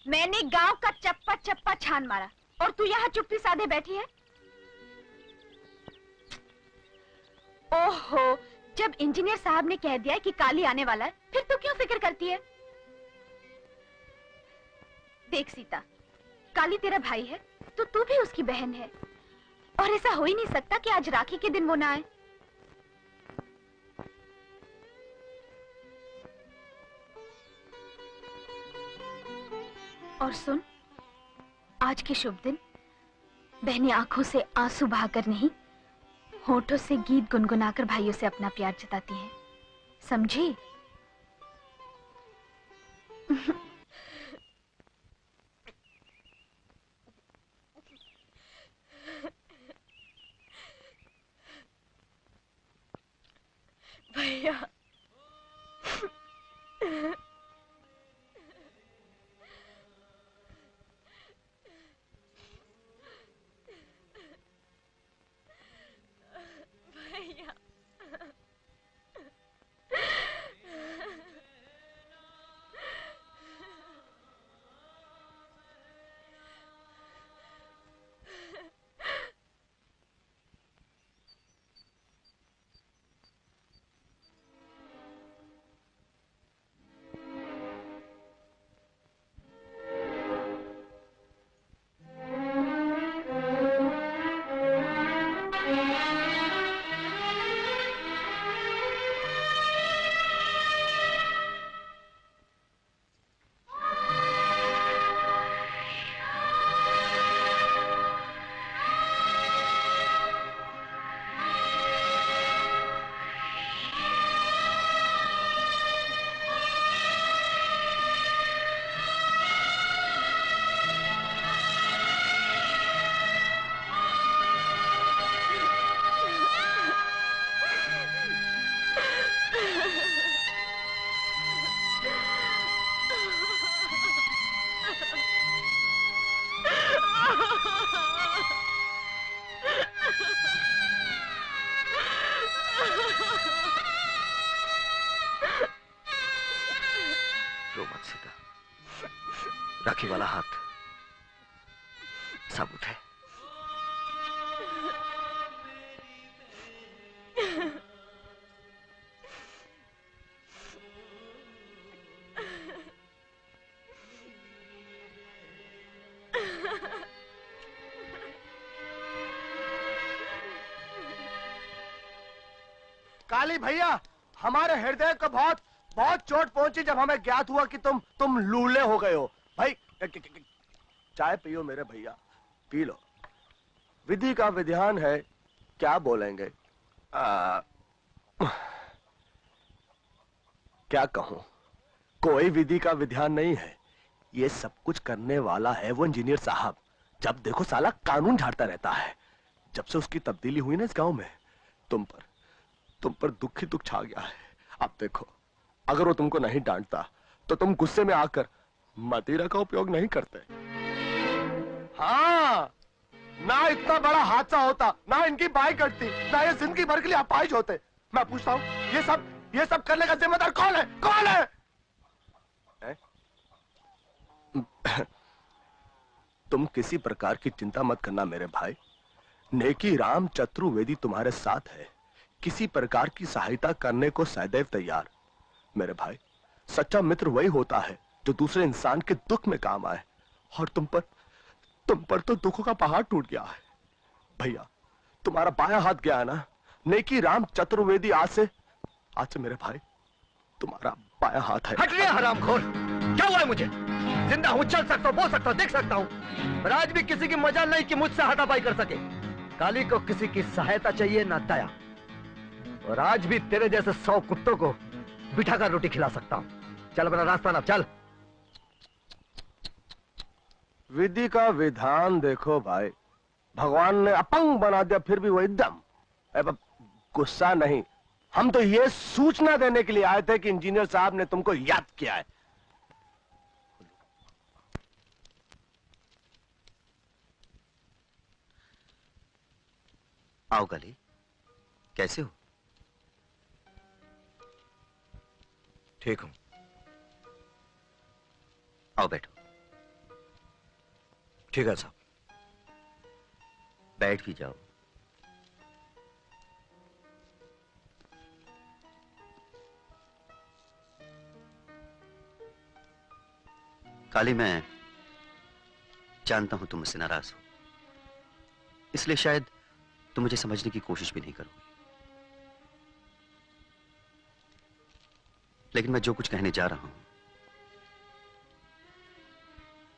मैंने गांव का चप्पा चप्पा छान मारा और तू यहाँ चुप्पी साधे बैठी है। ओहो, जब इंजीनियर साहब ने कह दिया है कि काली आने वाला है, फिर तू क्यों फिक्र करती है? देख सीता, काली तेरा भाई है तो तू भी उसकी बहन है, और ऐसा हो ही नहीं सकता कि आज राखी के दिन वो ना आए। और सुन, आज के शुभ दिन बहनें आंखों से आंसू बहाकर नहीं, होठों से गीत गुनगुनाकर भाइयों से अपना प्यार जताती हैं, समझी? भैया, भैया, राखी वाला हाथ साबुत है। काली भैया, हमारे हृदय को बहुत बहुत चोट पहुंची जब हमें ज्ञात हुआ कि तुम लूले हो गए हो। भाई चाय पियो मेरे भैया, पी लो। विधि का विधान है, क्या बोलेंगे? क्या कहूं, कोई विधि का विधान नहीं है। ये सब कुछ करने वाला है वो इंजीनियर साहब। जब देखो साला कानून झाड़ता रहता है। जब से उसकी तब्दीली हुई ना इस गांव में, तुम पर दुख ही दुख छा गया है। अब देखो, अगर वो तुमको नहीं डांटता तो तुम गुस्से में आकर मदिरा का उपयोग नहीं करते। हाँ, ना इतना बड़ा हादसा होता, ना इनकी बाइक कटती, ना ये जिंदगी भर के लिए अपाहिज होते। मैं पूछता हूँ, ये सब करने का जिम्मेदार कौन है? कौन है? तुम किसी प्रकार की चिंता मत करना मेरे भाई। नेकी राम चतुर्वेदी तुम्हारे साथ है, किसी प्रकार की सहायता करने को सदैव तैयार। मेरे भाई, सच्चा मित्र वही होता है जो दूसरे इंसान के दुख में काम आए। और तुम पर तो दुखों का पहाड़ टूट गया है। भैया, तुम्हारा बायां हाथ गया है ना, नेकी राम चतुर्वेदी आज से मेरे भाई तुम्हारा बायां हाथ है। हट गया हरामखोर! क्या हुआ है मुझे? जिंदा हूं, चल सकता हूं, बोल सकता हूं, देख सकता हूं, पर आज भी किसी की मजाल नहीं कि मुझसे हाथापाई कर सके। काली को किसी की सहायता चाहिए ना दया, और आज भी तेरे जैसे 100 कुत्तों को बिठाकर रोटी खिला सकता हूं। चल अपना रास्ता ना, चल। विधि का विधान देखो भाई, भगवान ने अपंग बना दिया फिर भी वही दम। गुस्सा नहीं, हम तो ये सूचना देने के लिए आए थे कि इंजीनियर साहब ने तुमको याद किया है। आओ काली, कैसे हो? ठीक हूं। आओ बैठो। ठीक है साहब। बैठ भी जाओ। काली, मैं जानता हूं तुम मुझसे नाराज हो, इसलिए शायद तुम मुझे समझने की कोशिश भी नहीं करोगे। लेकिन मैं जो कुछ कहने जा रहा हूं,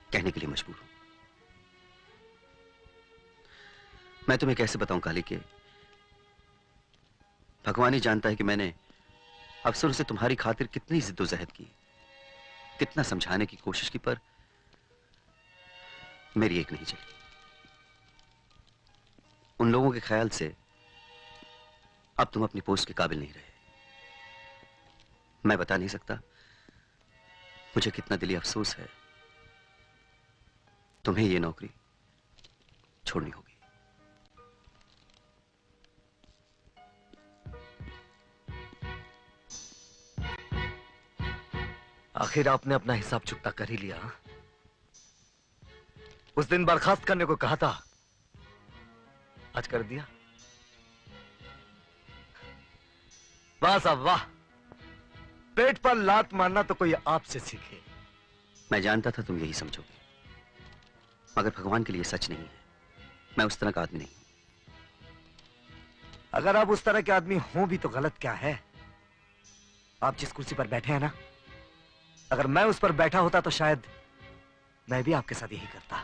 कहने के लिए मजबूर हूं। मैं तुम्हें कैसे बताऊं काली के भगवान ही जानता है कि मैंने अफसरों से तुम्हारी खातिर कितनी जिद्दोजहद की, कितना समझाने की कोशिश की, पर मेरी एक नहीं चली। उन लोगों के ख्याल से अब तुम अपनी पोस्ट के काबिल नहीं रहे। मैं बता नहीं सकता मुझे कितना दिली अफसोस है। तुम्हें ये नौकरी छोड़नी होगी। आखिर आपने अपना हिसाब चुकता कर ही लिया। उस दिन बर्खास्त करने को कहा था, आज कर दिया। वाह साहब वाह, पेट पर लात मारना तो कोई आपसे सीखे। मैं जानता था तुम यही समझोगे, मगर भगवान के लिए सच नहीं है। मैं उस तरह का आदमी नहीं। अगर आप उस तरह के आदमी हो भी तो गलत क्या है? आप जिस कुर्सी पर बैठे हैं ना, अगर मैं उस पर बैठा होता तो शायद मैं भी आपके साथ यही करता।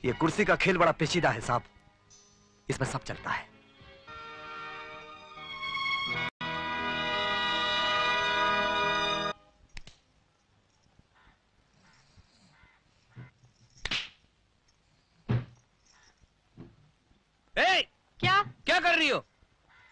ये कुर्सी का खेल बड़ा पेचीदा है साहब, इसमें सब चलता है। क्या कर रही हो?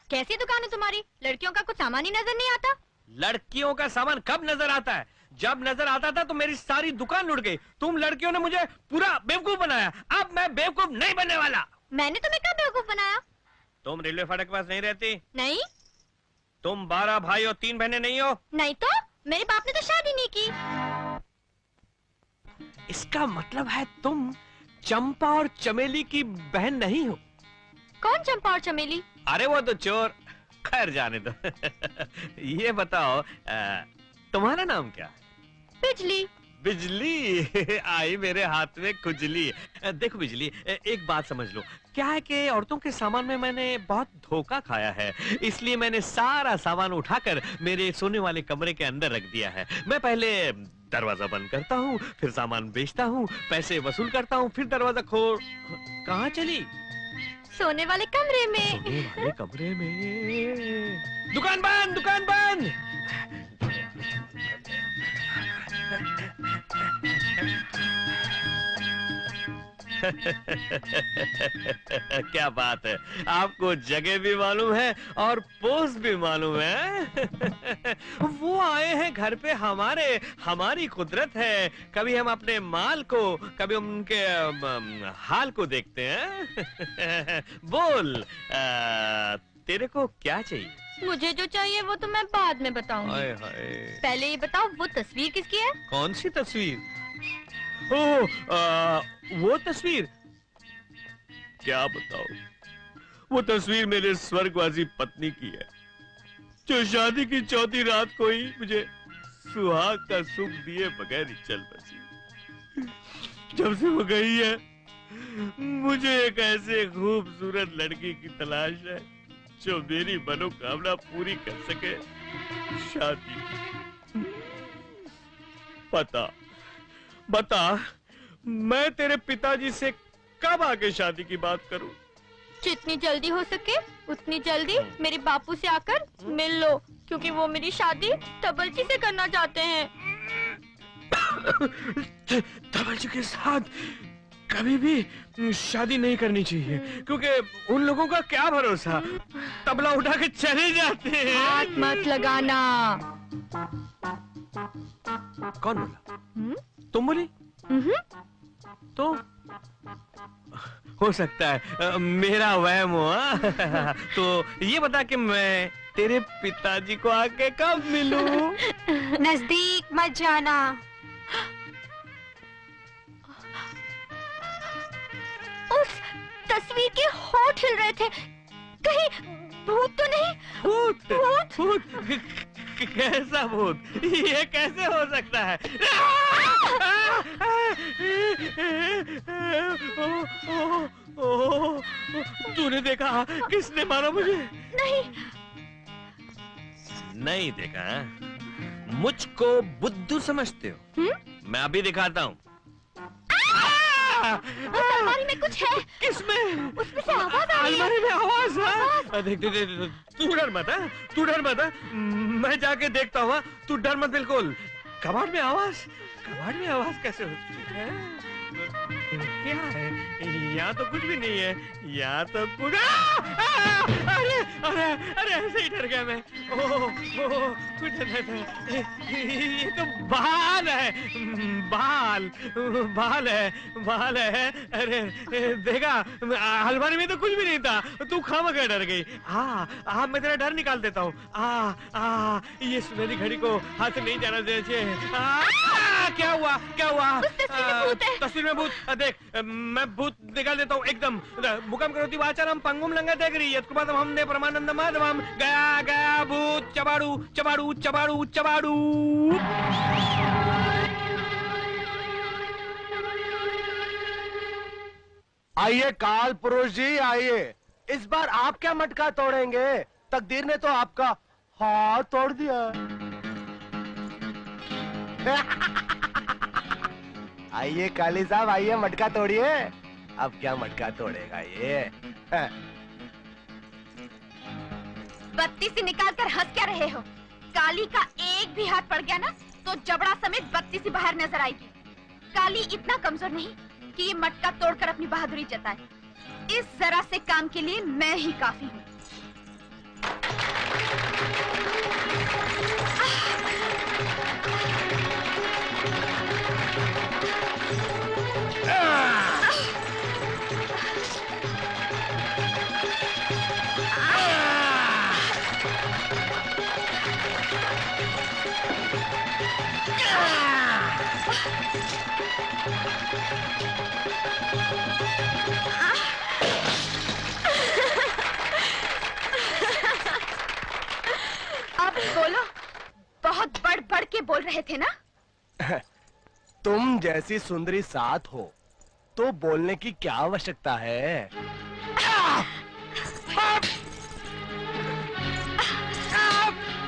कैसी दुकान है तुम्हारी? लड़कियों का कुछ सामान ही नजर नहीं आता। लड़कियों का सामान कब नजर आता है? जब नजर आता था तो मेरी सारी दुकान लुट गई। तुम लड़कियों ने मुझे पूरा बेवकूफ बनाया। अब मैं बेवकूफ नहीं बनने वाला। मैंने तुम्हें कब बेवकूफ बनाया? तुम रेलवे फाटक के पास नहीं रहती? नहीं। तुम 12 भाई और 3 बहनें नहीं हो? नहीं तो मेरे बाप ने तो शादी नहीं की। इसका मतलब है तुम चंपा और चमेली की बहन नहीं हो? कौन चंपा और चमेली? अरे वो तो चोर, खैर जाने दो। ये बताओ तुम्हारा नाम क्या है? बिजली। बिजली आई मेरे हाथ में खुजली। देखो बिजली, एक बात समझ लो, क्या है कि औरतों के सामान में मैंने बहुत धोखा खाया है, इसलिए मैंने सारा सामान उठाकर मेरे सोने वाले कमरे के अंदर रख दिया है। मैं पहले दरवाजा बंद करता हूँ, फिर सामान बेचता हूँ, पैसे वसूल करता हूँ, फिर दरवाजा खोल। कहाँ चली? सोने वाले कमरे में। सोने वाले कमरे में। दुकान बंद, दुकान बंद। क्या बात है, आपको जगह भी मालूम है और पोस्ट भी मालूम है। वो आए हैं घर पे हमारे, हमारी कुदरत है, कभी हम अपने माल को, कभी हम उनके हाल को देखते हैं। बोल तेरे को क्या चाहिए? मुझे जो चाहिए वो तो मैं बाद में बताऊंगी। हाय हाय। पहले ये बताओ वो तस्वीर किसकी है? कौन सी तस्वीर? ओह, वो तस्वीर क्या बताओ, वो तस्वीर मेरे स्वर्गवासी पत्नी की है, जो शादी की चौथी रात को ही मुझे सुहाग का सुख दिए बगैर ही चल बसी। जब से वो गई है, मुझे एक ऐसे खूबसूरत लड़की की तलाश है जो मेरी मनोकामना पूरी कर सके, शादी। बता मैं तेरे पिताजी से कब आके शादी की बात करूं? जितनी जल्दी हो सके उतनी जल्दी मेरे बापू से आकर मिल लो, क्योंकि वो मेरी शादी तबलची से करना चाहते हैं। तबलची के साथ कभी भी शादी नहीं करनी चाहिए, क्योंकि उन लोगों का क्या भरोसा, तबला उठा के चले जाते हैं। हाथ मत लगाना। कौन बोला? तुम बोली? तो हो सकता है मेरा वहम हुआ। तो ये बता कि मैं तेरे पिताजी को आके कब मिलूं? नजदीक मत जाना। उस तस्वीर के होठ हिल रहे थे, कहीं भूत तो नहीं? भूत? भूत? कैसा भूत? ये कैसे हो सकता है? तूने देखा? किसने मारा मुझे? नहीं देखा? मुझको बुद्धू समझते हो? मैं अभी दिखाता हूँ। अलमारी में कुछ है। किसमें? उसमें से आवाज आ रही है। अलमारी में आवाज है? देख देख देख, तू डर मत, तू डर मत, मैं जाके देखता हूँ। तू डर मत बिल्कुल। कबाड़ में आवाज? कबाड़ में आवाज कैसे होती है? क्या है? यहाँ तो कुछ भी नहीं है, यहाँ तो कुछ। अरे अरे अरे ऐसे ही डर गया मैं। कुछ डर था। ये तो बाल है, बाल है। अरे देखा, अलमारी में तो कुछ भी नहीं था, तू खामखा डर गई। हाँ मैं तेरा डर निकाल देता हूँ। ये सुनहरी घड़ी को हाथ से नहीं जाना देना चाहिए। क्या हुआ? तस्वीर में भूत? देख मैं भूत निकाल देता हूँ एकदम। मुकम करोति वाचारम पंगुम लंघयते गिरियत कृपातम हमने परमानंद माधवम। गया गया भूत चबाड़ू चबाड़ू चबाड़ू चबाड़ू। आइए काल पुरुष जी, आइए। इस बार आप क्या मटका तोड़ेंगे? तकदीर ने तो आपका हाथ तोड़ दिया। आइए काली साहब, आइए मटका तोड़िए। अब क्या मटका तोड़ेगा ये? बत्ती से निकाल कर हंस क्या रहे हो? काली का एक भी हाथ पड़ गया ना तो जबड़ा समेत बत्ती से बाहर नजर आएगी। काली इतना कमजोर नहीं कि ये मटका तोड़कर अपनी बहादुरी जताए। इस जरा से काम के लिए मैं ही काफी हूँ। बोल रहे थे ना? तुम जैसी सुंदरी साथ हो तो बोलने की क्या आवश्यकता है?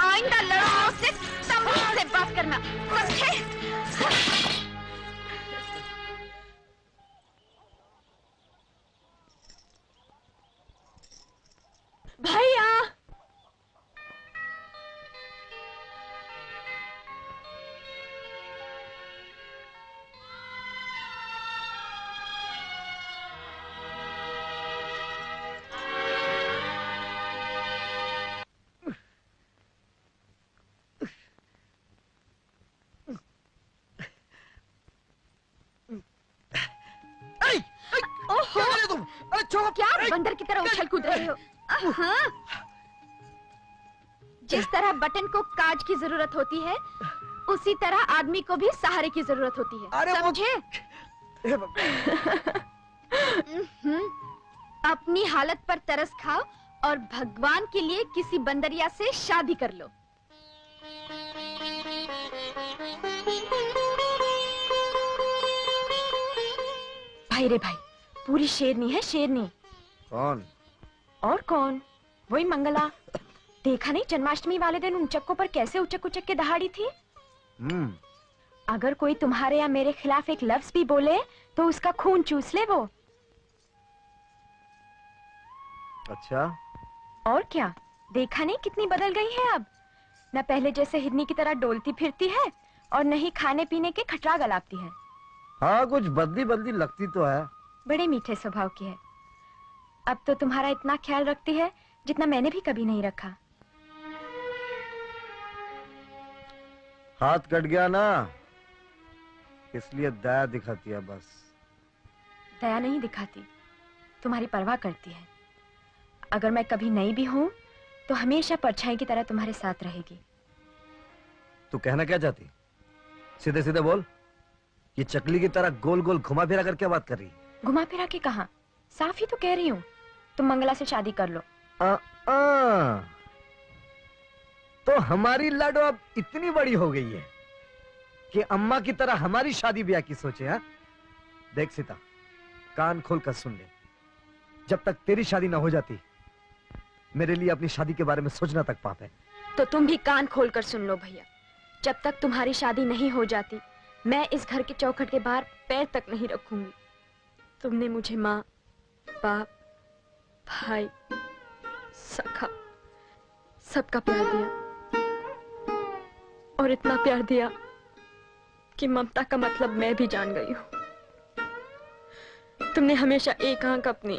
आइंदा लड़कों से तमीज से बात करना, समझे? भैया क्या बंदर की तरह उछल कूद रहे हो? हाँ। जिस तरह बटन को काज की जरूरत होती है, उसी तरह आदमी को भी सहारे की जरूरत होती है। अरे समझे? अपनी हालत पर तरस खाओ और भगवान के लिए किसी बंदरिया से शादी कर लो। भाई रे भाई, पूरी शेरनी है, शेरनी। कौन? और कौन? वही मंगला। देखा नहीं जन्माष्टमी वाले दिन उन चक्कों पर कैसे उचक उचक के दहाड़ी थी? अगर कोई तुम्हारे या मेरे खिलाफ एक लफ्ज भी बोले तो उसका खून चूस ले वो। अच्छा। और क्या, देखा नहीं कितनी बदल गई है अब। न पहले जैसे हिरनी की तरह डोलती फिरती है और न ही खाने पीने के खटरा गलाती है। हाँ, कुछ बदली बदली लगती तो है। बड़े मीठे स्वभाव की है। अब तो तुम्हारा इतना ख्याल रखती है जितना मैंने भी कभी नहीं रखा। हाथ कट गया ना, इसलिए दया दिखाती है बस। दया नहीं दिखाती, तुम्हारी परवाह करती है। अगर मैं कभी नहीं भी हूं तो हमेशा परछाई की तरह तुम्हारे साथ रहेगी। तू कहना क्या चाहती? सीधे सीधे बोल। ये चकली की तरह गोल गोल घुमा फिरा कर क्या बात कर रही? घुमा फिरा के कहा, साफ ही तो कह रही हूँ, तुम मंगला से शादी कर लो। तो हमारी लाडो अब इतनी बड़ी हो गई है कि अम्मा की तरह हमारी शादी ब्याह की सोचे। हाँ, देख सीता, कान खोल कर सुन ले। जब तक तेरी शादी ना हो जाती, मेरे लिए अपनी शादी के बारे में सोचना तक पाप है। तो तुम भी कान खोल कर सुन लो भैया। जब तक तुम्हारी शादी नहीं हो जाती, मैं इस घर के चौखट के बाहर पैर तक नहीं रखूंगी। तुमने मुझे माँ, बाप, भाई, सखा, सबका प्यार दिया और इतना प्यार दिया कि ममता का मतलब मैं भी जान गई हूं। तुमने हमेशा एक आंख अपनी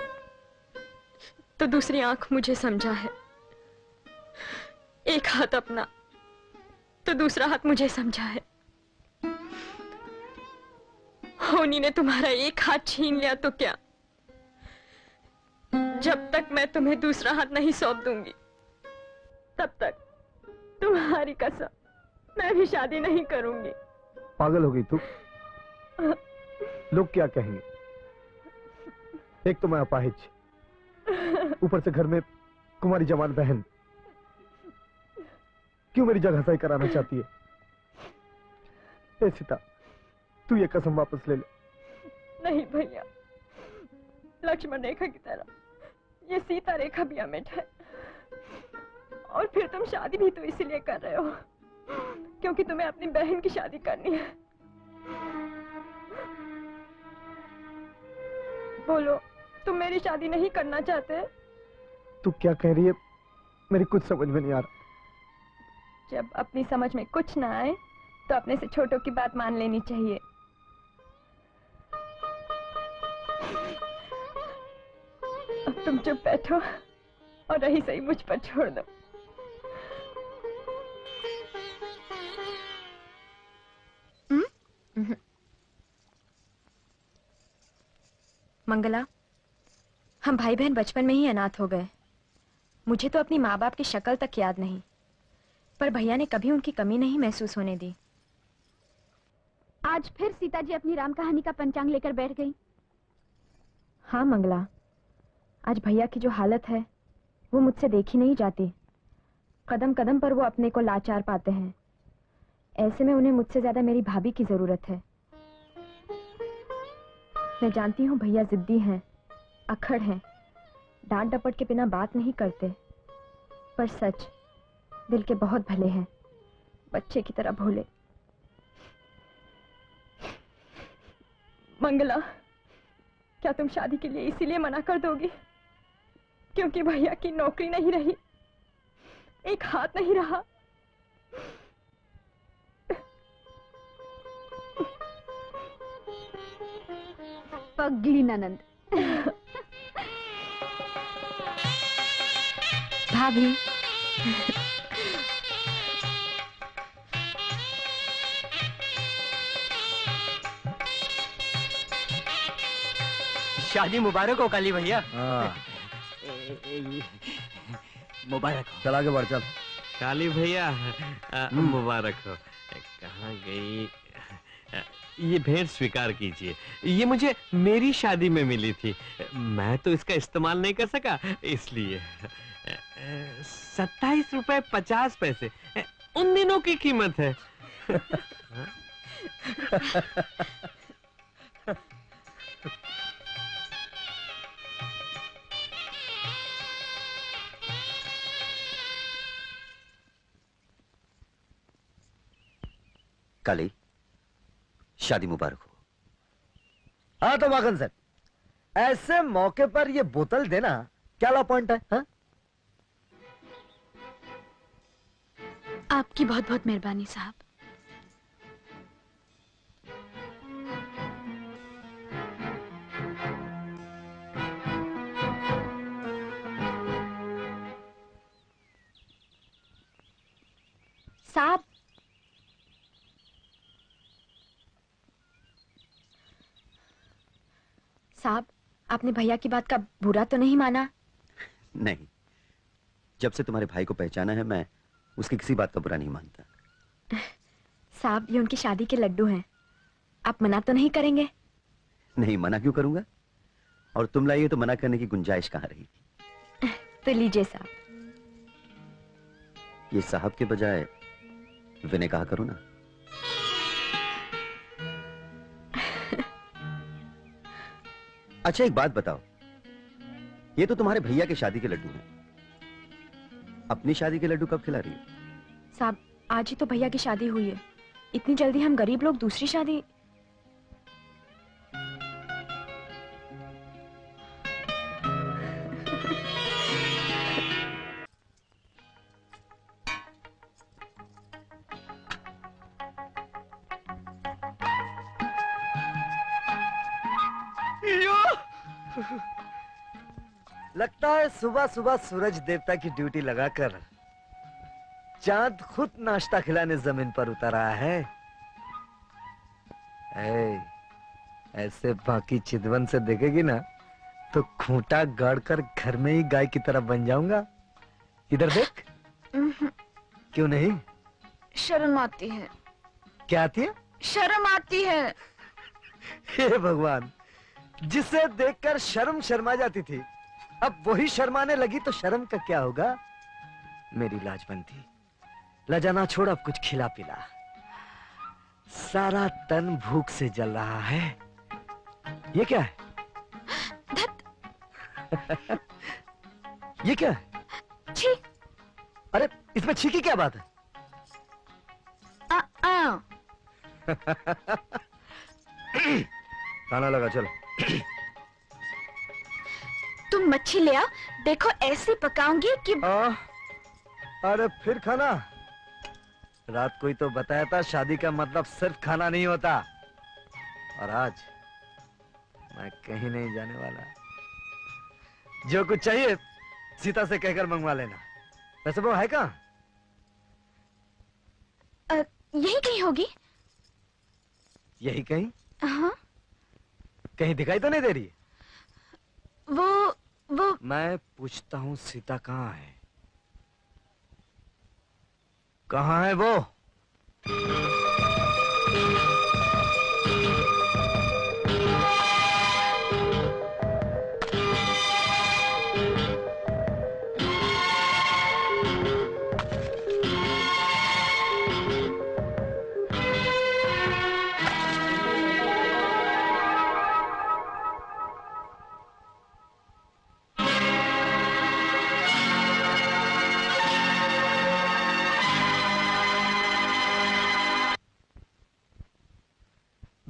तो दूसरी आंख मुझे समझा है, एक हाथ अपना तो दूसरा हाथ मुझे समझा है। होनी ने तुम्हारा एक हाथ छीन लिया तो क्या, जब तक मैं तुम्हें दूसरा हाथ नहीं सौंप दूंगी तब तक तुम्हारी कसम मैं भी शादी नहीं करूंगी। पागल हो गई तू? लोग क्या कहेंगे? एक तो मैं अपाहिज, ऊपर से घर में कुमारी जवान बहन। क्यों मेरी जगह सही कराना चाहती है? ए सीता, तू ये कसम वापस ले ले। नहीं भैया, लक्ष्मण रेखा की तरह ये सीता रेखा भी अमिट है। और फिर तुम शादी भी तो इसीलिए कर रहे हो क्योंकि तुम्हें अपनी बहन की शादी करनी है। बोलो, तुम मेरी शादी नहीं करना चाहते? तू क्या कह रही है? मेरी कुछ समझ में नहीं आ रहा। जब अपनी समझ में कुछ ना आए तो अपने से छोटों की बात मान लेनी चाहिए। अब तुम चुप बैठो और रही सही मुझ पर छोड़ दो। मंगला, हम भाई बहन बचपन में ही अनाथ हो गए। मुझे तो अपनी माँ बाप की शक्ल तक याद नहीं, पर भैया ने कभी उनकी कमी नहीं महसूस होने दी। आज फिर सीता जी अपनी राम कहानी का पंचांग लेकर बैठ गई। हाँ मंगला, आज भैया की जो हालत है वो मुझसे देखी नहीं जाती। कदम कदम पर वो अपने को लाचार पाते हैं। ऐसे में उन्हें मुझसे ज्यादा मेरी भाभी की जरूरत है। मैं जानती हूँ भैया जिद्दी हैं, अक्खड़ हैं, डांट डपट के बिना बात नहीं करते, पर सच दिल के बहुत भले हैं, बच्चे की तरह भोले। मंगला, क्या तुम शादी के लिए इसीलिए मना कर दोगी क्योंकि भैया की नौकरी नहीं रही, एक हाथ नहीं रहा? पगली ननंद। भाभी, शादी मुबारक हो काली भैया। हाँ मुबारक हो। चल आगे बढ़ चल। काली भैया मुबारक हो। कहाँ गई ये भेंट? स्वीकार कीजिए, ये मुझे मेरी शादी में मिली थी, मैं तो इसका इस्तेमाल नहीं कर सका, इसलिए 27 रुपए 50 पैसे उन दिनों की कीमत है। काली, शादी मुबारक हो। हाँ तो वाकन सर, ऐसे मौके पर ये बोतल देना क्या ला पॉइंट है? हा? आपकी बहुत बहुत मेहरबानी साहब। साहब, साहब, आपने भैया की बात का बुरा तो नहीं माना? नहीं, जब से तुम्हारे भाई को पहचाना है मैं उसकी किसी बात का बुरा नहीं मानता। साहब, ये उनकी शादी के लड्डू हैं, आप मना तो नहीं करेंगे? नहीं, मना क्यों करूंगा? और तुम लाइए तो मना करने की गुंजाइश कहाँ रही? तो लीजिए साहब। ये साहब के बजाय विनय कहा करो ना। अच्छा एक बात बताओ, ये तो तुम्हारे भैया के शादी के लड्डू हैं, अपनी शादी के लड्डू कब खिला रही हो? साहब, आज ही तो भैया की शादी हुई है, इतनी जल्दी हम गरीब लोग दूसरी शादी? लगता है सुबह सुबह सूरज देवता की ड्यूटी लगाकर चांद खुद नाश्ता खिलाने जमीन पर उतर आया है। ऐसे बाकी चितवन से देखेगी ना तो खूंटा गाड़कर घर में ही गाय की तरह बन जाऊंगा। इधर देख। क्यों नहीं? शर्म आती है। क्या आती है? शर्म आती है। हे भगवान, जिसे देखकर शर्म शर्मा जाती थी, अब वही शर्माने लगी तो शर्म का क्या होगा? मेरी लाजबंदी, लजाना छोड़, अब कुछ खिला पिला। सारा तन भूख से जल रहा है। ये क्या है? ये क्या है? छी। अरे इसमें छी की क्या बात है? खाना लगा, चलो। तुम मच्छी ले आ, देखो ऐसे पकाऊंगी कि अरे फिर खाना? रात को ही तो बताया था शादी का मतलब सिर्फ खाना नहीं होता। और आज मैं कहीं नहीं जाने वाला। जो कुछ चाहिए सीता से कहकर मंगवा लेना। वैसे वो है कहाँ? यही कहीं होगी। यही कहीं? हाँ। कहीं दिखाई तो नहीं दे रही? वो मैं पूछता हूँ सीता कहाँ है? कहाँ है वो?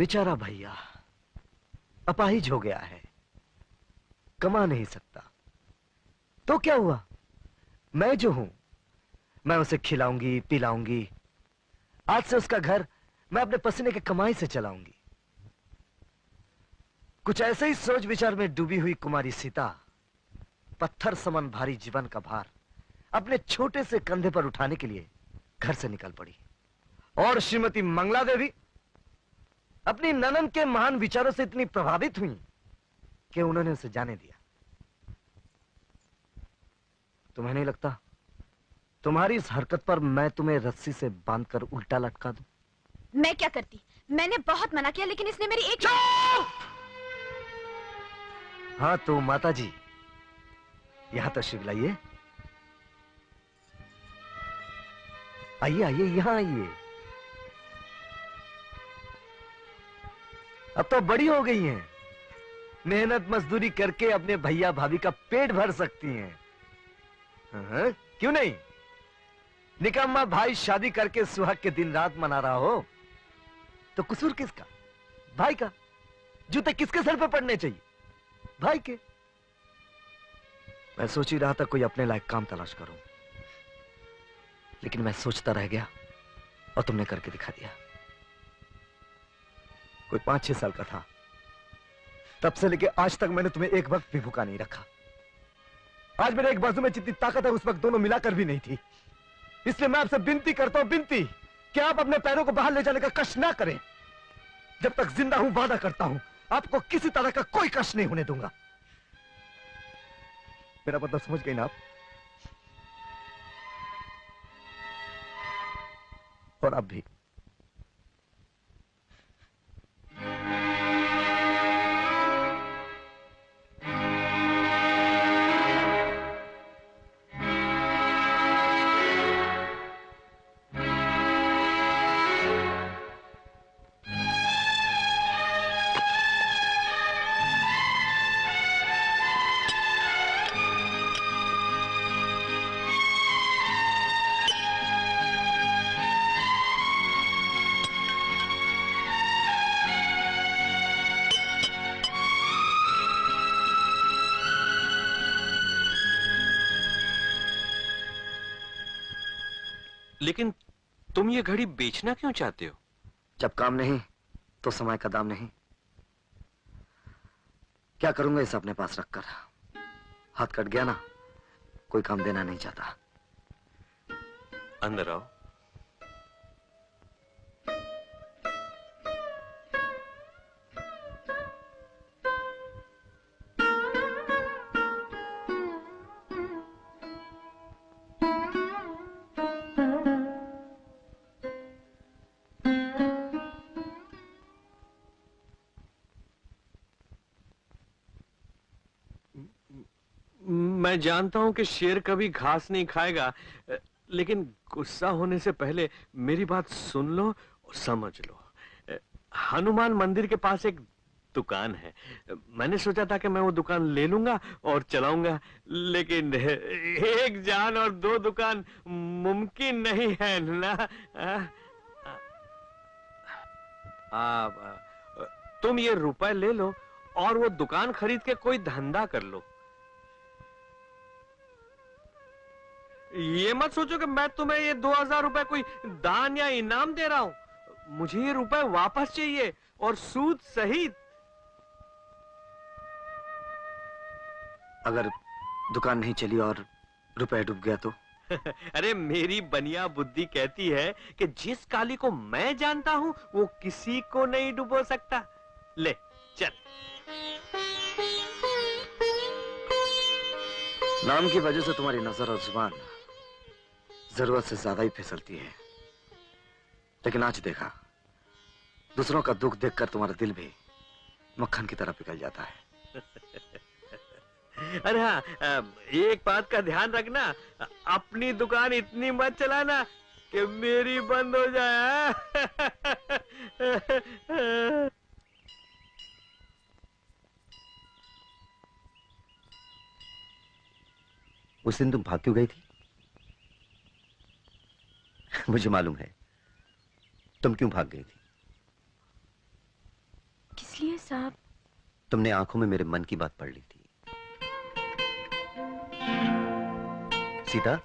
बेचारा भैया अपाहिज हो गया है, कमा नहीं सकता। तो क्या हुआ, मैं जो हूं मैं उसे खिलाऊंगी पिलाऊंगी। आज से उसका घर मैं अपने पसीने की कमाई से चलाऊंगी। कुछ ऐसे ही सोच विचार में डूबी हुई कुमारी सीता पत्थर समान भारी जीवन का भार अपने छोटे से कंधे पर उठाने के लिए घर से निकल पड़ी। और श्रीमती मंगला देवी अपनी ननन के महान विचारों से इतनी प्रभावित हुई कि उन्होंने उसे जाने दिया। तुम्हें नहीं लगता तुम्हारी इस हरकत पर मैं तुम्हें रस्सी से बांधकर उल्टा लटका दूं? मैं क्या करती, मैंने बहुत मना किया लेकिन इसने मेरी एक। हाँ तो माता जी यहां तशरीफ लाइए, आइए आइए यहां आइए। अब तो बड़ी हो गई हैं, मेहनत मजदूरी करके अपने भैया भाभी का पेट भर सकती हैं। हाँ, क्यों नहीं? निकम्मा भाई शादी करके सुहाग के दिन रात मना रहा हो तो कसूर किसका? भाई का। जूते किसके सर पे पड़ने चाहिए? भाई के। मैं सोच ही रहा था कोई अपने लायक काम तलाश करूं, लेकिन मैं सोचता रह गया और तुमने करके दिखा दिया। कोई 5-6 साल का था, तब से लेके आज तक मैंने तुम्हें एक वक्त भी भूखा नहीं रखा। आज मेरे एक बाजू में जितनी ताकत है उस वक्त दोनों मिलाकर भी नहीं थी। इसलिए मैं आपसे विनती करता हूं, विनती कि आप अपने पैरों को बाहर ले जाने का कष्ट ना करें। जब तक जिंदा हूं वादा करता हूं आपको किसी तरह का कोई कष्ट नहीं होने दूंगा। मेरा मतलब समझ गई ना आप? और अब भी। लेकिन तुम ये घड़ी बेचना क्यों चाहते हो? जब काम नहीं तो समय का दाम नहीं। क्या करूंगा इसे अपने पास रखकर? हाथ कट गया ना, कोई काम देना नहीं चाहता। अंदर आओ। मैं जानता हूं कि शेर कभी घास नहीं खाएगा, लेकिन गुस्सा होने से पहले मेरी बात सुन लो और समझ लो। हनुमान मंदिर के पास एक दुकान है। मैंने सोचा था कि मैं वो दुकान ले लूंगा और चलाऊंगा, लेकिन एक जान और 2 दुकान मुमकिन नहीं है ना। तुम ये रुपए ले लो और वो दुकान खरीद के कोई धंधा कर लो। ये मत सोचो कि मैं तुम्हें ये 2000 रुपए कोई दान या इनाम दे रहा हूं। मुझे ये रुपए वापस चाहिए और सूद सहित। अगर दुकान नहीं चली और रुपए डूब गया तो? अरे मेरी बनिया बुद्धि कहती है कि जिस काली को मैं जानता हूं वो किसी को नहीं डुबो सकता। ले चल। नाम की वजह से तुम्हारी नजर और जुबान जरूरत से ज्यादा ही फिसलती है, लेकिन आज देखा दूसरों का दुख देखकर तुम्हारा दिल भी मक्खन की तरह पिघल जाता है। अरे हाँ, एक बात का ध्यान रखना, अपनी दुकान इतनी मत चलाना कि मेरी बंद हो जाए। उस दिन तुम भाग क्यों गई थी? मुझे मालूम है तुम क्यों भाग गई थी। किस लिए साहब? तुमने आंखों में मेरे मन की बात पढ़ ली थी। सीता,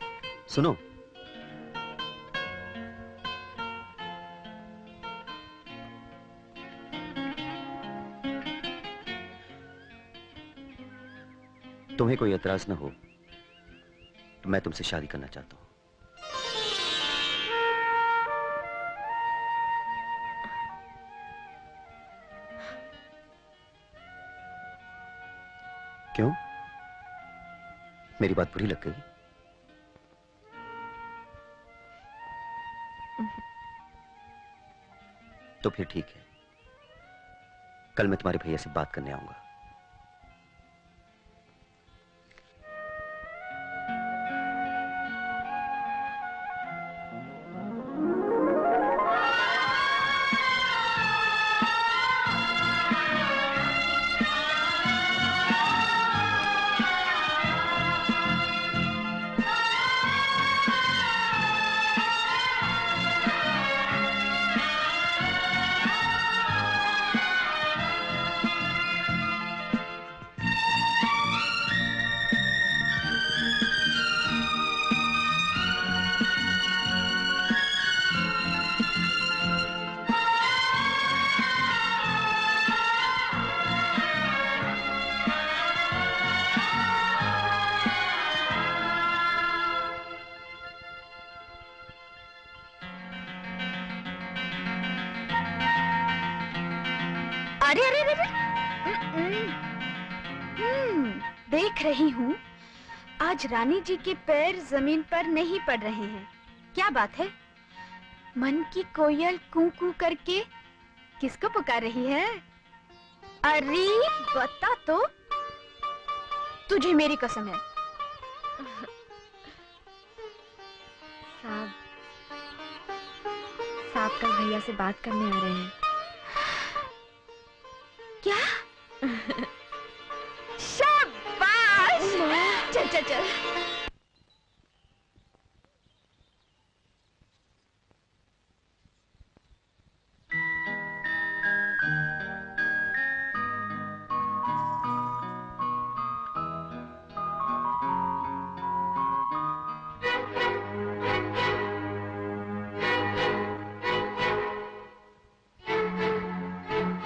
सुनो। तुम्हें कोई एतराज ना हो तो मैं तुमसे शादी करना चाहता हूं। क्यों? मेरी बात बुरी लग गई? तो फिर ठीक है, कल मैं तुम्हारे भैया से बात करने आऊंगा। अरे अरे अरे, देख रही हूँ आज रानी जी के पैर जमीन पर नहीं पड़ रहे हैं। क्या बात है? मन की कोयल कू कू करके किसको पुकार रही है? अरे बता तो, तुझे मेरी कसम है। साहब कल भैया से बात करने आ रहे हैं। क्या? शाबाश! चल चल चल।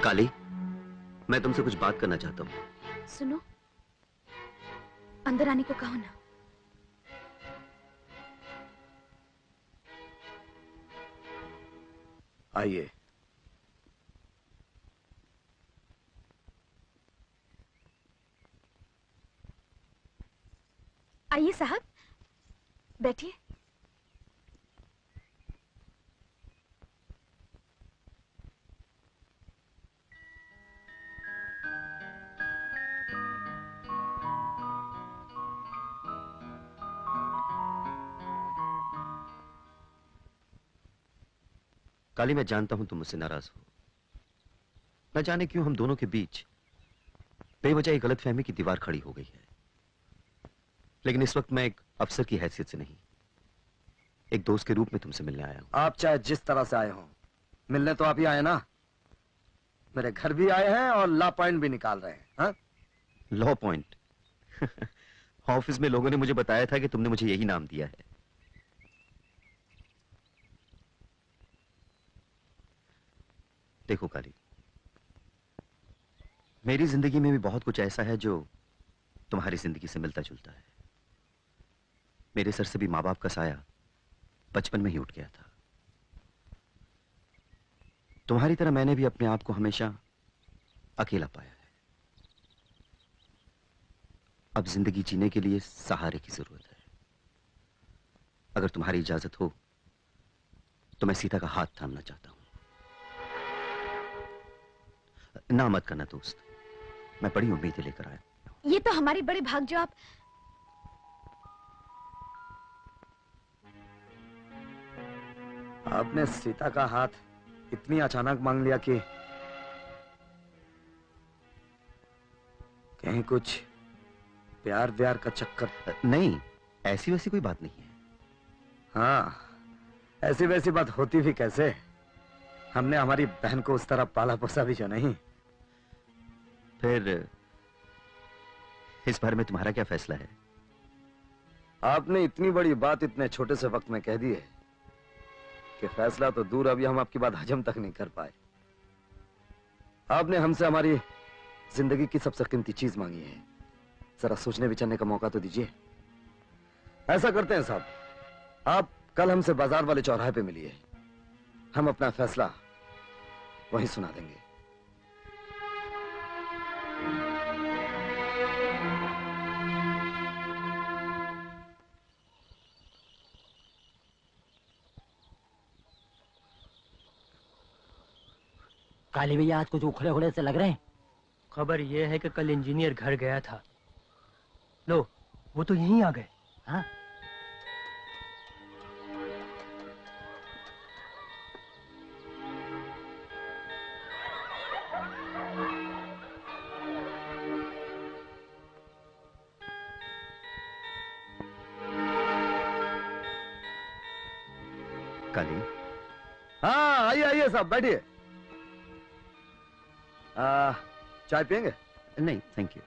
काली, मैं तुमसे कुछ बात करना चाहता हूँ। सुनो, अंदर आने को कहो ना। आइए। आइए साहब, बैठिए। काली, मैं जानता हूं तुम मुझसे नाराज हो। न जाने क्यों हम दोनों के बीच बेवजह एक गलतफहमी की दीवार खड़ी हो गई है। लेकिन इस वक्त मैं एक अफसर की हैसियत से नहीं, एक दोस्त के रूप में तुमसे मिलने आया हूं। आप चाहे जिस तरह से आए हो, मिलने तो आप ही आए ना। मेरे घर भी आए हैं और लॉ पॉइंट भी निकाल रहे हैं। हाँ? Law point? ऑफिस में लोगों ने मुझे बताया था कि तुमने मुझे यही नाम दिया है। देखो काली, मेरी जिंदगी में भी बहुत कुछ ऐसा है जो तुम्हारी जिंदगी से मिलता जुलता है। मेरे सर से भी माँ बाप का साया बचपन में ही उठ गया था। तुम्हारी तरह मैंने भी अपने आप को हमेशा अकेला पाया है। अब जिंदगी जीने के लिए सहारे की जरूरत है। अगर तुम्हारी इजाजत हो तो मैं सीता का हाथ थामना चाहता हूं। ना मत करना दोस्त, मैं बड़ी उम्मीदें लेकर आया। ये तो हमारे बड़े भाग जो आप। आपने सीता का हाथ इतनी अचानक मांग लिया कि कहीं कुछ प्यार व्यार का चक्कर? नहीं, ऐसी वैसी कोई बात नहीं है। हाँ, ऐसी वैसी बात होती भी कैसे? हमने हमारी बहन को उस तरह पाला पोसा भी जो नहीं। फिर इस बारे में तुम्हारा क्या फैसला है? आपने इतनी बड़ी बात इतने छोटे से वक्त में कह दी है कि फैसला तो दूर, अभी हम आपकी बात हजम तक नहीं कर पाए। आपने हमसे हमारी जिंदगी की सबसे कीमती चीज मांगी है, जरा सोचने विचारने का मौका तो दीजिए। ऐसा करते हैं साहब, आप कल हमसे बाजार वाले चौराहे पे मिलिए, हम अपना फैसला वहीं सुना देंगे। काली भैया आज कुछ उखड़े उखड़े से लग रहे हैं। खबर ये है कि कल इंजीनियर घर गया था। लो, वो तो यहीं आ गए। हाँ? काली, हाँ आइए आइए साहब, बैठिए। चाय पियेंगे? नहीं थैंक यू।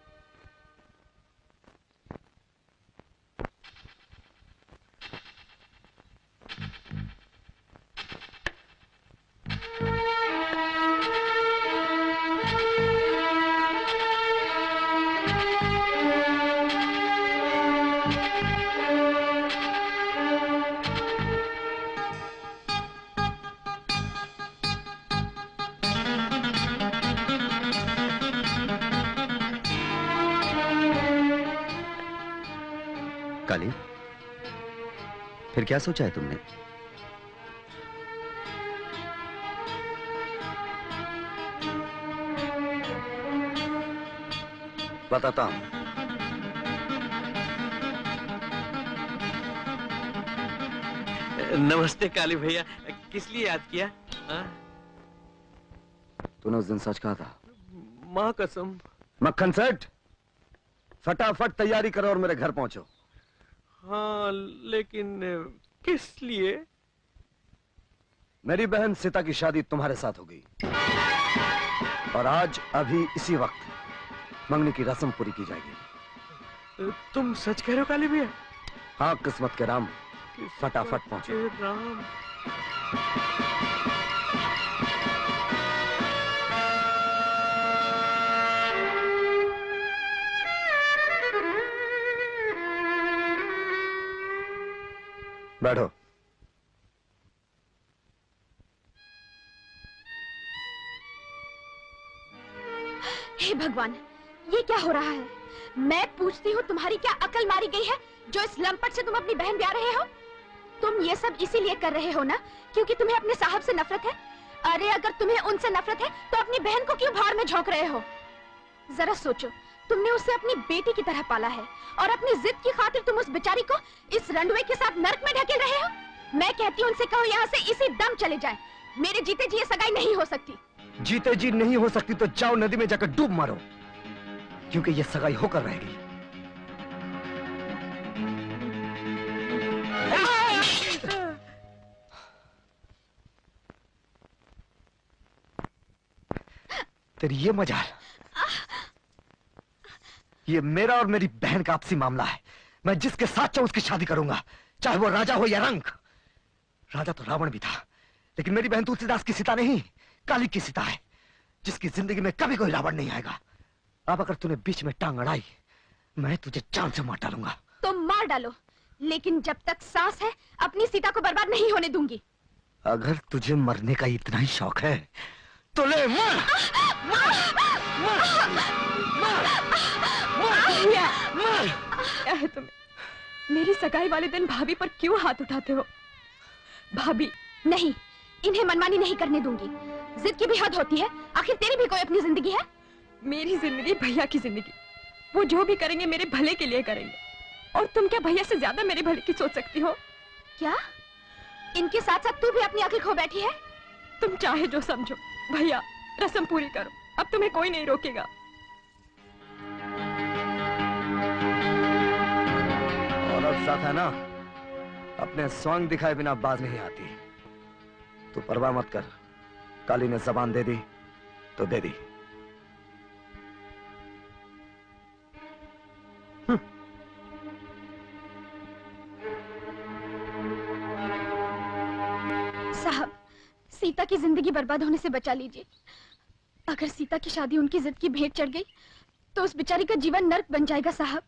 काली, फिर क्या सोचा है तुमने? बताता हूं। नमस्ते काली भैया, किस लिए याद किया? तूने उस दिन सच कहा था। माँ कसम। मक्खन सेठ, फटाफट तैयारी करो और मेरे घर पहुंचो। हाँ, लेकिन किस लिए? मेरी बहन सीता की शादी तुम्हारे साथ हो गई और आज अभी इसी वक्त मंगनी की रस्म पूरी की जाएगी। तुम सच कह रहे हो काली भैया? हाँ, किस्मत के राम, फटाफट पहुंचो। राम। बैठो। हे भगवान, ये क्या हो रहा है? मैं पूछती हूँ, तुम्हारी क्या अकल मारी गई है जो इस लंपट से तुम अपनी बहन ब्याह रहे हो? तुम ये सब इसीलिए कर रहे हो ना क्योंकि तुम्हें अपने साहब से नफरत है? अरे अगर तुम्हें उनसे नफरत है तो अपनी बहन को क्यों भाड़ में झोंक रहे हो? जरा सोचो, तुमने उसे अपनी बेटी की तरह पाला है और अपनी जिद की खातिर तुम उस बेचारी को इस रंडवे के साथ नरक में ढकेल रहे हो। मैं कहती हूँ उनसे कहो यहाँ से इसी दम चले जाएं। मेरे जीते जी ये सगाई नहीं हो सकती। जीते जी नहीं हो सकती तो जाओ नदी में जाकर डूब मारो, क्योंकि ये सगाई होकर रहेगी। तेरी ये मजाल, ये मेरा और मेरी बहन का आपसी मामला है। मैं जिसके साथ चाहूं उसकी शादी करूंगा, चाहे वो राजा हो या रंक। राजा तो रावण भी था, लेकिन मेरी बहन तुलसीदास की सीता नहीं, काली की सीता है, जिसकी जिंदगी में कभी कोई रावण नहीं आएगा। अब अगर तूने बीच में टांग अड़ाई, मैं तुझे जान से मार डालूंगा। तो मार डालो, लेकिन जब तक सांस है अपनी सीता को बर्बाद नहीं होने दूंगी। अगर तुझे मरने का इतना ही शौक है तो ले मर। क्या है तुम्हें? मेरी सगाई वाले दिन भाभी पर क्यों हाथ उठाते हो? भाभी नहीं, इन्हें मनमानी नहीं करने दूंगी। जिद की भी हद होती है, आखिर तेरी भी कोई अपनी जिंदगी है। मेरी जिंदगी भैया की जिंदगी, वो जो भी करेंगे मेरे भले के लिए करेंगे। और तुम क्या भैया से ज्यादा मेरे भले की सोच सकती हो? क्या इनके साथ साथ तू भी अपनी आंखें खो बैठी है? तुम चाहे जो समझो, भैया रस्म पूरी करो, अब तुम्हें कोई नहीं रोकेगा। औरत साथ है ना, अपने स्वांग दिखाए बिना बाज नहीं आती। तू परवाह मत कर, काली ने जबान दे दी तो दे दी। साहब, सीता की जिंदगी बर्बाद होने से बचा लीजिए। अगर सीता की शादी उनकी जिद की भेंट चढ़ गई तो उस बेचारी का जीवन नर्क बन जाएगा साहब।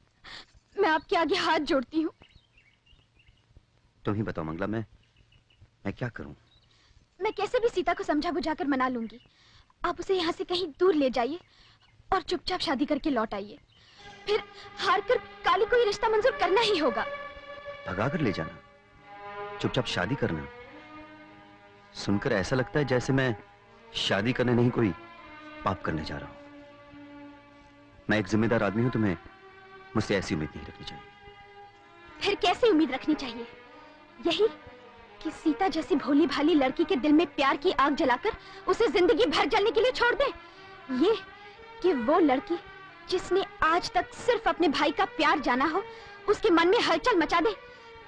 मैं आपके आगे हाथ जोड़ती हूँ। तुम ही बताओ मंगला, मैं क्या करूं? मैं कैसे भी सीता को समझा बुझाकर मना लूंगी। आप उसे यहाँ से कहीं दूर ले जाइए और चुपचाप शादी करके लौट आइए। फिर हार कर काली को ये रिश्ता मंजूर करना ही होगा। भगा कर ले जाना, चुपचाप शादी करना? सुनकर ऐसा लगता है जैसे मैं शादी करने नहीं कोई पाप करने जा रहा हूं। मैं एक जिम्मेदार आदमी हूं, तुम्हें मुझसे ऐसी उम्मीद नहीं रखनी चाहिए। फिर कैसी उम्मीद रखनी चाहिए? यही कि सीता जैसी भोली भाली लड़की के दिल में प्यार की आग जलाकर उसे जिंदगी भर जलने के लिए छोड़ दे। ये कि वो लड़की जिसने आज तक सिर्फ अपने भाई का प्यार जाना हो, उसके मन में हलचल मचा दे,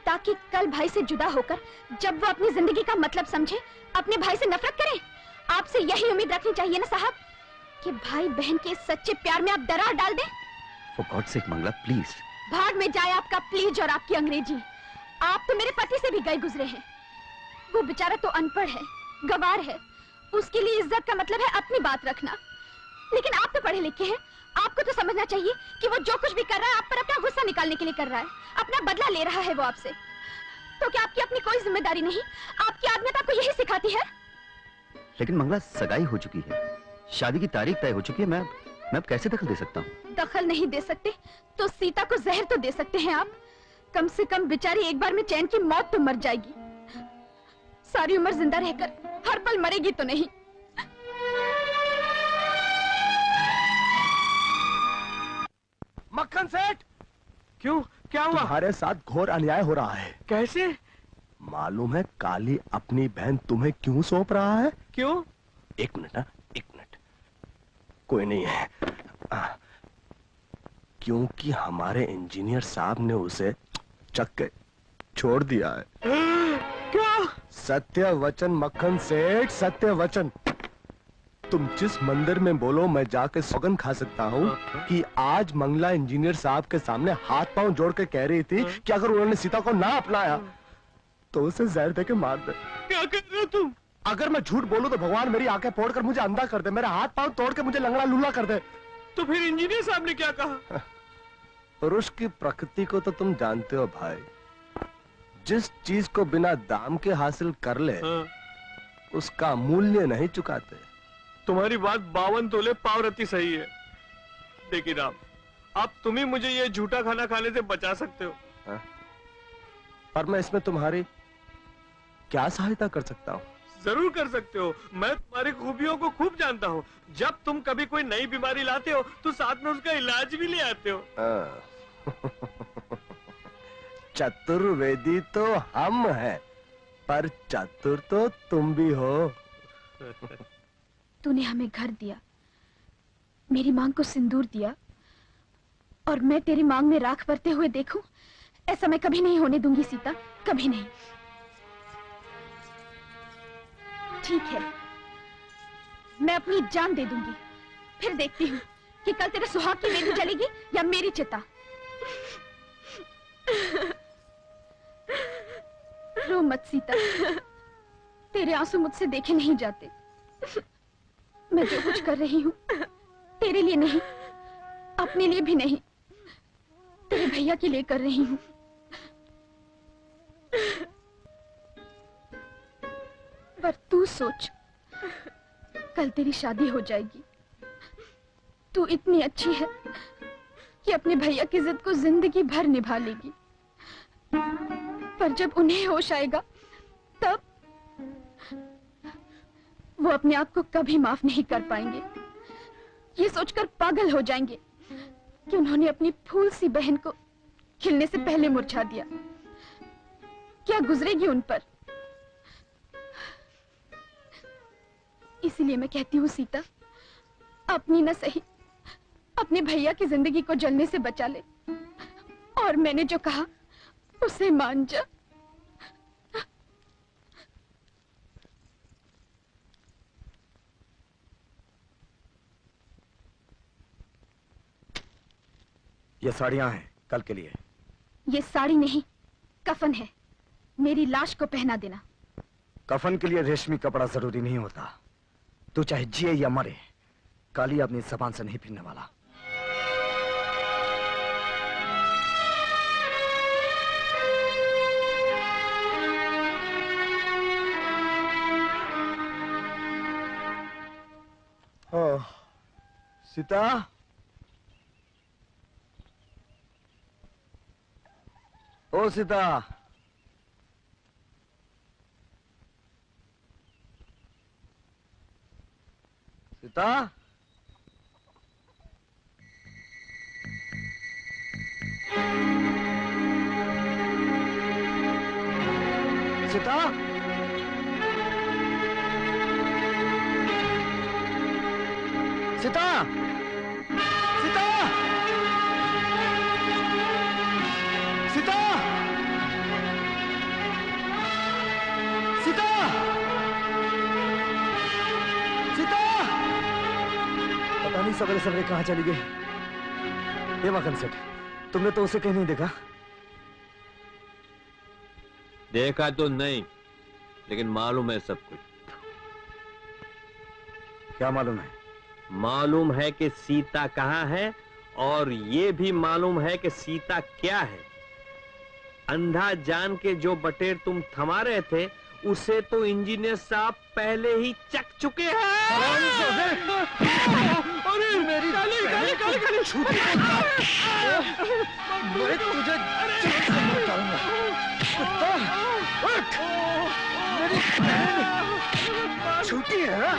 ताकि कल भाई से जुदा होकर जब वो अपनी जिंदगी का मतलब समझे, अपने भाई से नफरत करे। आपसे यही उम्मीद रखनी चाहिए ना साहब, कि भाई बहन के सच्चे प्यार में आप दरार डाल दें। For God's sake, Mangala please. भाग में जाए आपका प्लीज और आपकी अंग्रेजी। आप तो मेरे पति से भी गए गुजरे हैं। वो बेचारा तो अनपढ़ है, गवार है, उसके लिए इज्जत का मतलब है अपनी बात रखना। लेकिन आप तो पढ़े लिखे हैं, आपको तो समझना चाहिए कि वो जो कुछ भी कर रहा है आप पर अपना गुस्सा निकालने के लिए कर रहा है, अपना बदला ले रहा है वो आपसे। तो क्या आपकी अपनी कोई जिम्मेदारी नहीं? आपकी आदमियत आपको यही सिखाती है? लेकिन मंगला, सगाई हो चुकी है, शादी की तारीख तय हो चुकी है। मैं अब कैसे दखल दे सकता हूँ? दखल नहीं दे सकते तो सीता को जहर तो दे सकते हैं आप। कम से कम बेचारी एक बार में चैन की मौत तो मर जाएगी। सारी उम्र जिंदा रहकर हर पल मरेगी तो नहीं। मक्खन सेठ, क्यों, क्या हुआ? तुम्हारे साथ घोर अन्याय हो रहा है। कैसे? मालूम है काली अपनी बहन तुम्हें क्यों सौंप रहा है? क्यों? एक मिनट ना, एक मिनट। कोई नहीं है। क्योंकि हमारे इंजीनियर साहब ने उसे चक के छोड़ दिया है। क्या? सत्य वचन मक्खन सेठ, सत्य वचन। तुम जिस मंदिर में बोलो, मैं जाके सौगंध खा सकता हूँ कि आज मंगला इंजीनियर साहब के सामने हाथ पांव जोड़ के कह रही थी कि अगर उन्होंने सीता को ना अपनाया तो उसे जहर देके मार दे। क्या कर रहे हो तुम? अगर मैं झूठ बोलूं तो भगवान मेरी आंखें फोड़कर मुझे अंधा कर दे, मेरे हाथ पांव तोड़ के मुझे लंगड़ा लूला कर दे। तो फिर इंजीनियर साहब ने क्या कहा? पुरुष की प्रकृति को तो तुम जानते हो भाई, जिस चीज को बिना दाम के हासिल कर ले उसका मूल्य नहीं चुकाते। तुम्हारी बात 52 तोले पावरती सही है, लेकिन अब तुम ही मुझे ये झूठा खाना खाने से बचा सकते हो। पर मैं इसमें तुम्हारी क्या सहायता कर सकता हूँ? जरूर कर सकते हो। मैं तुम्हारी खूबियों को खूब जानता हूँ। जब तुम कभी कोई नई बीमारी लाते हो तो साथ में उसका इलाज भी ले आते हो। चतुर्वेदी तो हम हैं, पर चतुर तो तुम भी हो। तूने हमें घर दिया, मेरी मांग को सिंदूर दिया, और मैं तेरी मांग में राख भरते हुए देखूं, ऐसा मैं कभी नहीं होने दूंगी सीता, कभी नहीं। ठीक है, मैं अपनी जान दे दूंगी, फिर देखती हूँ कि कल तेरे सुहाग की वेदी जलेगी या मेरी चिता। रो मत सीता, तेरे आंसू मुझसे देखे नहीं जाते। मैं जो कुछ कर रही हूँ तेरे लिए नहीं, अपने लिए भी नहीं, तेरे भैया के लिए कर रही हूँ। पर तू सोच, कल तेरी शादी हो जाएगी। तू इतनी अच्छी है कि अपने भैया की जिद को जिंदगी भर निभा लेगी, पर जब उन्हें होश आएगा तब वो अपने आप को कभी माफ नहीं कर पाएंगे। ये सोचकर पागल हो जाएंगे कि उन्होंने अपनी फूल सी बहन को खिलने से पहले मुरझा दिया। क्या गुजरेगी उन पर? इसीलिए मैं कहती हूँ सीता, अपनी न सही अपने भैया की जिंदगी को जलने से बचा ले, और मैंने जो कहा उसे मान जा। ये साड़ियां हैं कल के लिए। ये साड़ी नहीं, कफन है। मेरी लाश को पहना देना। कफन के लिए रेशमी कपड़ा जरूरी नहीं होता। तू चाहे जिए या मरे, काली अपनी जबान से नहीं फिरने वाला। सीता, ओ सीता, सीता, सीता, सीता, सीता, सीता, सीता, सीता। पता नहीं सवेरे सवेरे कहाँ चली गई। ये मकन सेठ, तुमने तो उसे कहीं नहीं देखा? देखा तो नहीं, लेकिन मालूम है सब कुछ। क्या मालूम है? मालूम है कि सीता कहाँ है, और ये भी मालूम है कि सीता क्या है। अंधा जान के जो बटेर तुम थमा रहे थे, उसे तो इंजीनियर साहब पहले ही चक चुके हैं। अरे मेरी काली काली काली काली छूटी, मैं तुझे जान से मार डालूंगा। कुत्ता, उठ! मेरी बहन छूटी है।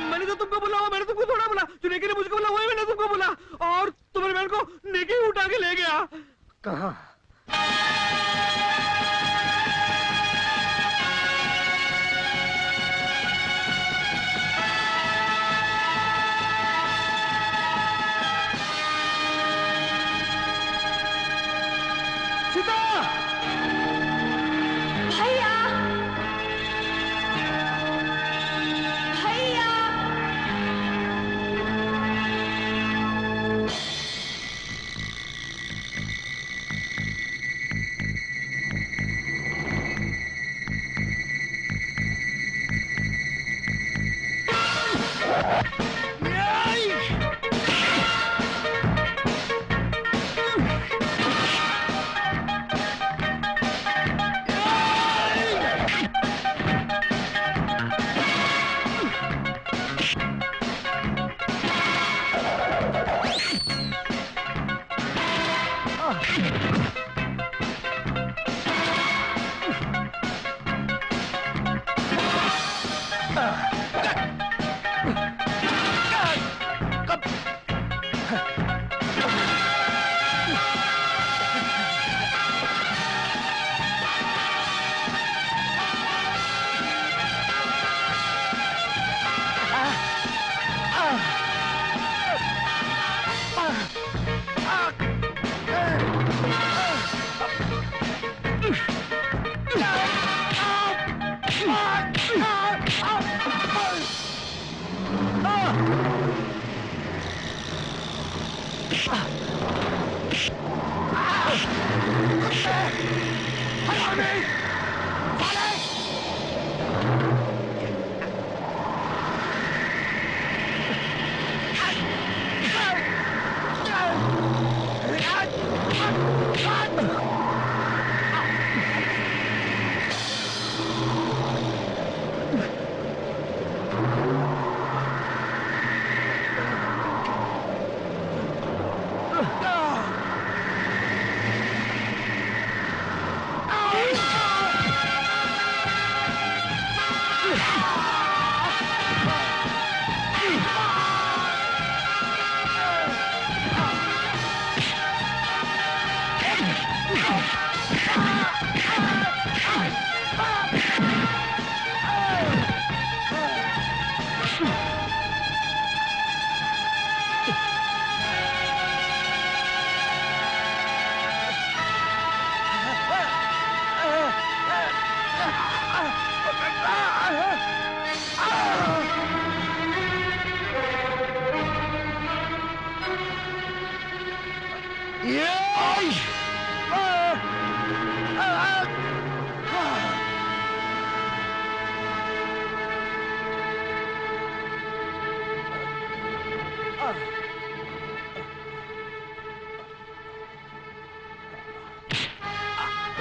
मैंने तो तुमको बोला, मैंने तुमको थोड़ा बोला। जो नेकी ने मुझको बोला वही मैंने तुमको बोला, और तुम्हारी बहन को नेकी उठा के ले गया। कहाँ? सीता! भैया, भैया,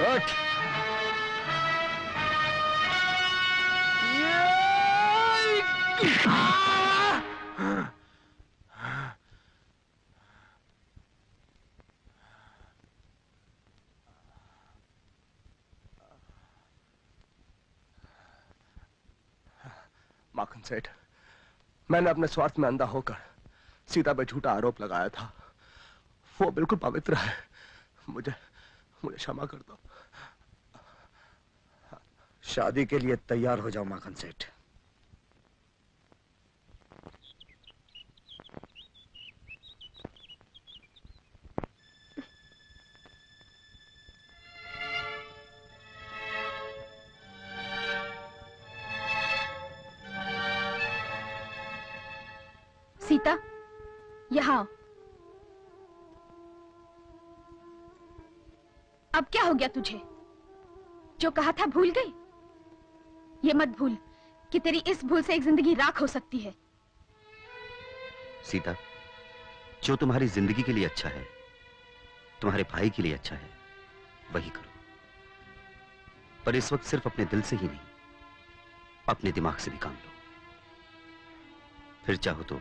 उठ। माखन सेठ, मैंने अपने स्वार्थ में अंधा होकर सीता पे झूठा आरोप लगाया था। वो बिल्कुल पवित्र है। मुझे मुझे क्षमा कर दो। शादी के लिए तैयार हो जाओ माखन सेठ। सीता, यहाँ आओ। अब क्या हो गया तुझे? जो कहा था भूल गई? ये मत भूल कि तेरी इस भूल से एक जिंदगी राख हो सकती है। सीता, जो तुम्हारी जिंदगी के लिए अच्छा है, तुम्हारे भाई के लिए अच्छा है, वही करो। पर इस वक्त सिर्फ अपने दिल से ही नहीं, अपने दिमाग से भी काम लो। फिर चाहो तो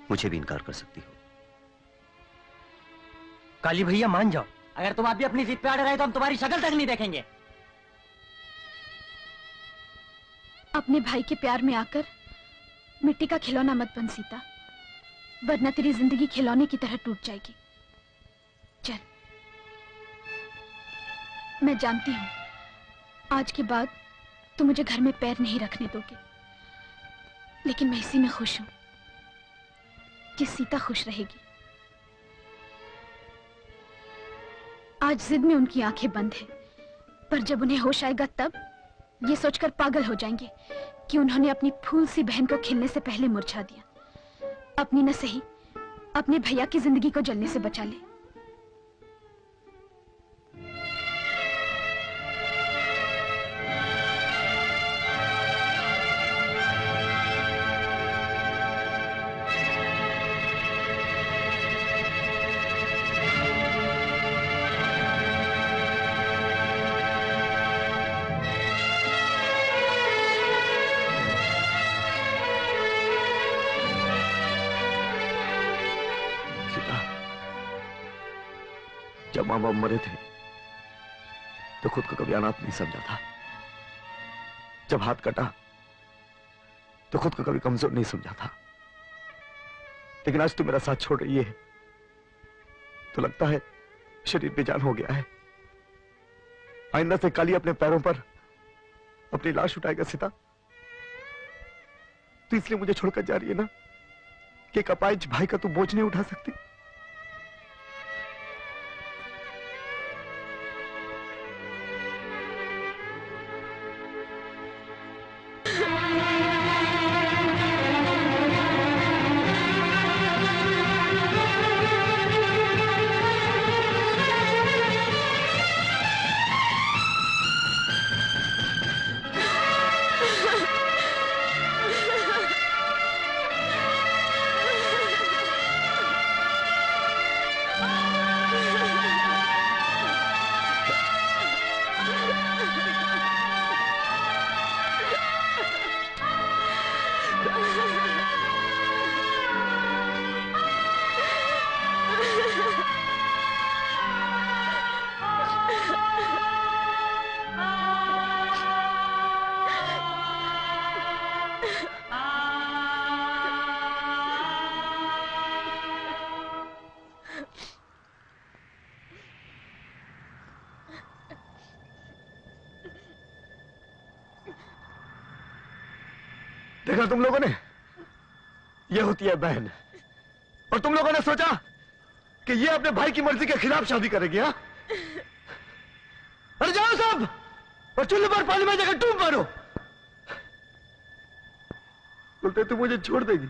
मुझे भी इनकार कर सकती हो। काली भैया मान जाओ। अगर तुम अभी अपनी जिद पे अड़े रहे तो हम तुम्हारी शक्ल तक नहीं देखेंगे। अपने भाई के प्यार में आकर मिट्टी का खिलौना मत बन सीता, वरना तेरी जिंदगी खिलौने की तरह टूट जाएगी। चल। मैं जानती हूँ आज के बाद तुम मुझे घर में पैर नहीं रखने दोगे, लेकिन मैं इसी में खुश हूँ कि सीता खुश रहेगी। आज जिद में उनकी आंखें बंद है, पर जब उन्हें होश आएगा तब ये सोचकर पागल हो जाएंगे कि उन्होंने अपनी फूल सी बहन को खिलने से पहले मुरझा दिया। अपनी न सही, अपने भैया की जिंदगी को जलने से बचा ले। जब माँ बाप मरे थे तो खुद को कभी अनाथ नहीं समझा था। जब हाथ कटा तो खुद को कभी कमजोर नहीं समझा था। लेकिन आज तू मेरा साथ छोड़ रही है तो लगता है शरीर बेजान हो गया है। आइंदा से काली अपने पैरों पर अपनी लाश उठाएगा सीता। तो इसलिए मुझे छोड़कर जा रही है ना कि एक अपाहिज भाई का तू बोझ नहीं उठा सकती। देखा तुम लोगों ने, ये होती है बहन। और तुम लोगों ने सोचा कि ये अपने भाई की मर्जी के खिलाफ शादी करेगी। हाँ, अरे जाओ सब और चूल्हे पर पानी में जाकर डूब मारो। बोलते तू मुझे छोड़ देगी।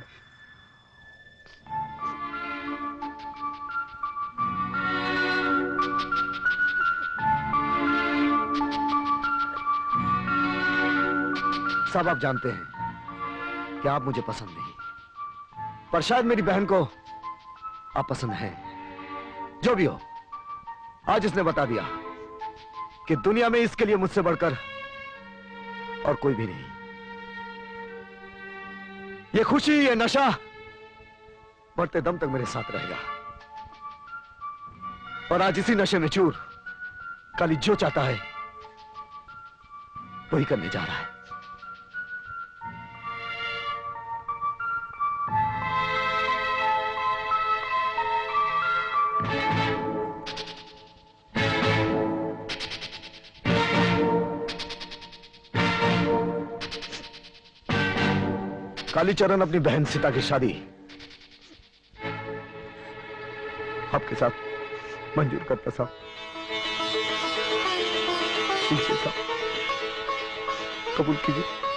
सब आप जानते हैं कि आप मुझे पसंद नहीं, पर शायद मेरी बहन को आप पसंद हैं। जो भी हो, आज इसने बता दिया कि दुनिया में इसके लिए मुझसे बढ़कर और कोई भी नहीं। ये खुशी, ये नशा मरते दम तक मेरे साथ रहेगा। और आज इसी नशे में चूर काली जो चाहता है वही करने जा रहा है। कालीचरण अपनी बहन सीता की शादी आपके साथ मंजूर करता साहब। कीजिए साहब, कबूल कीजिए।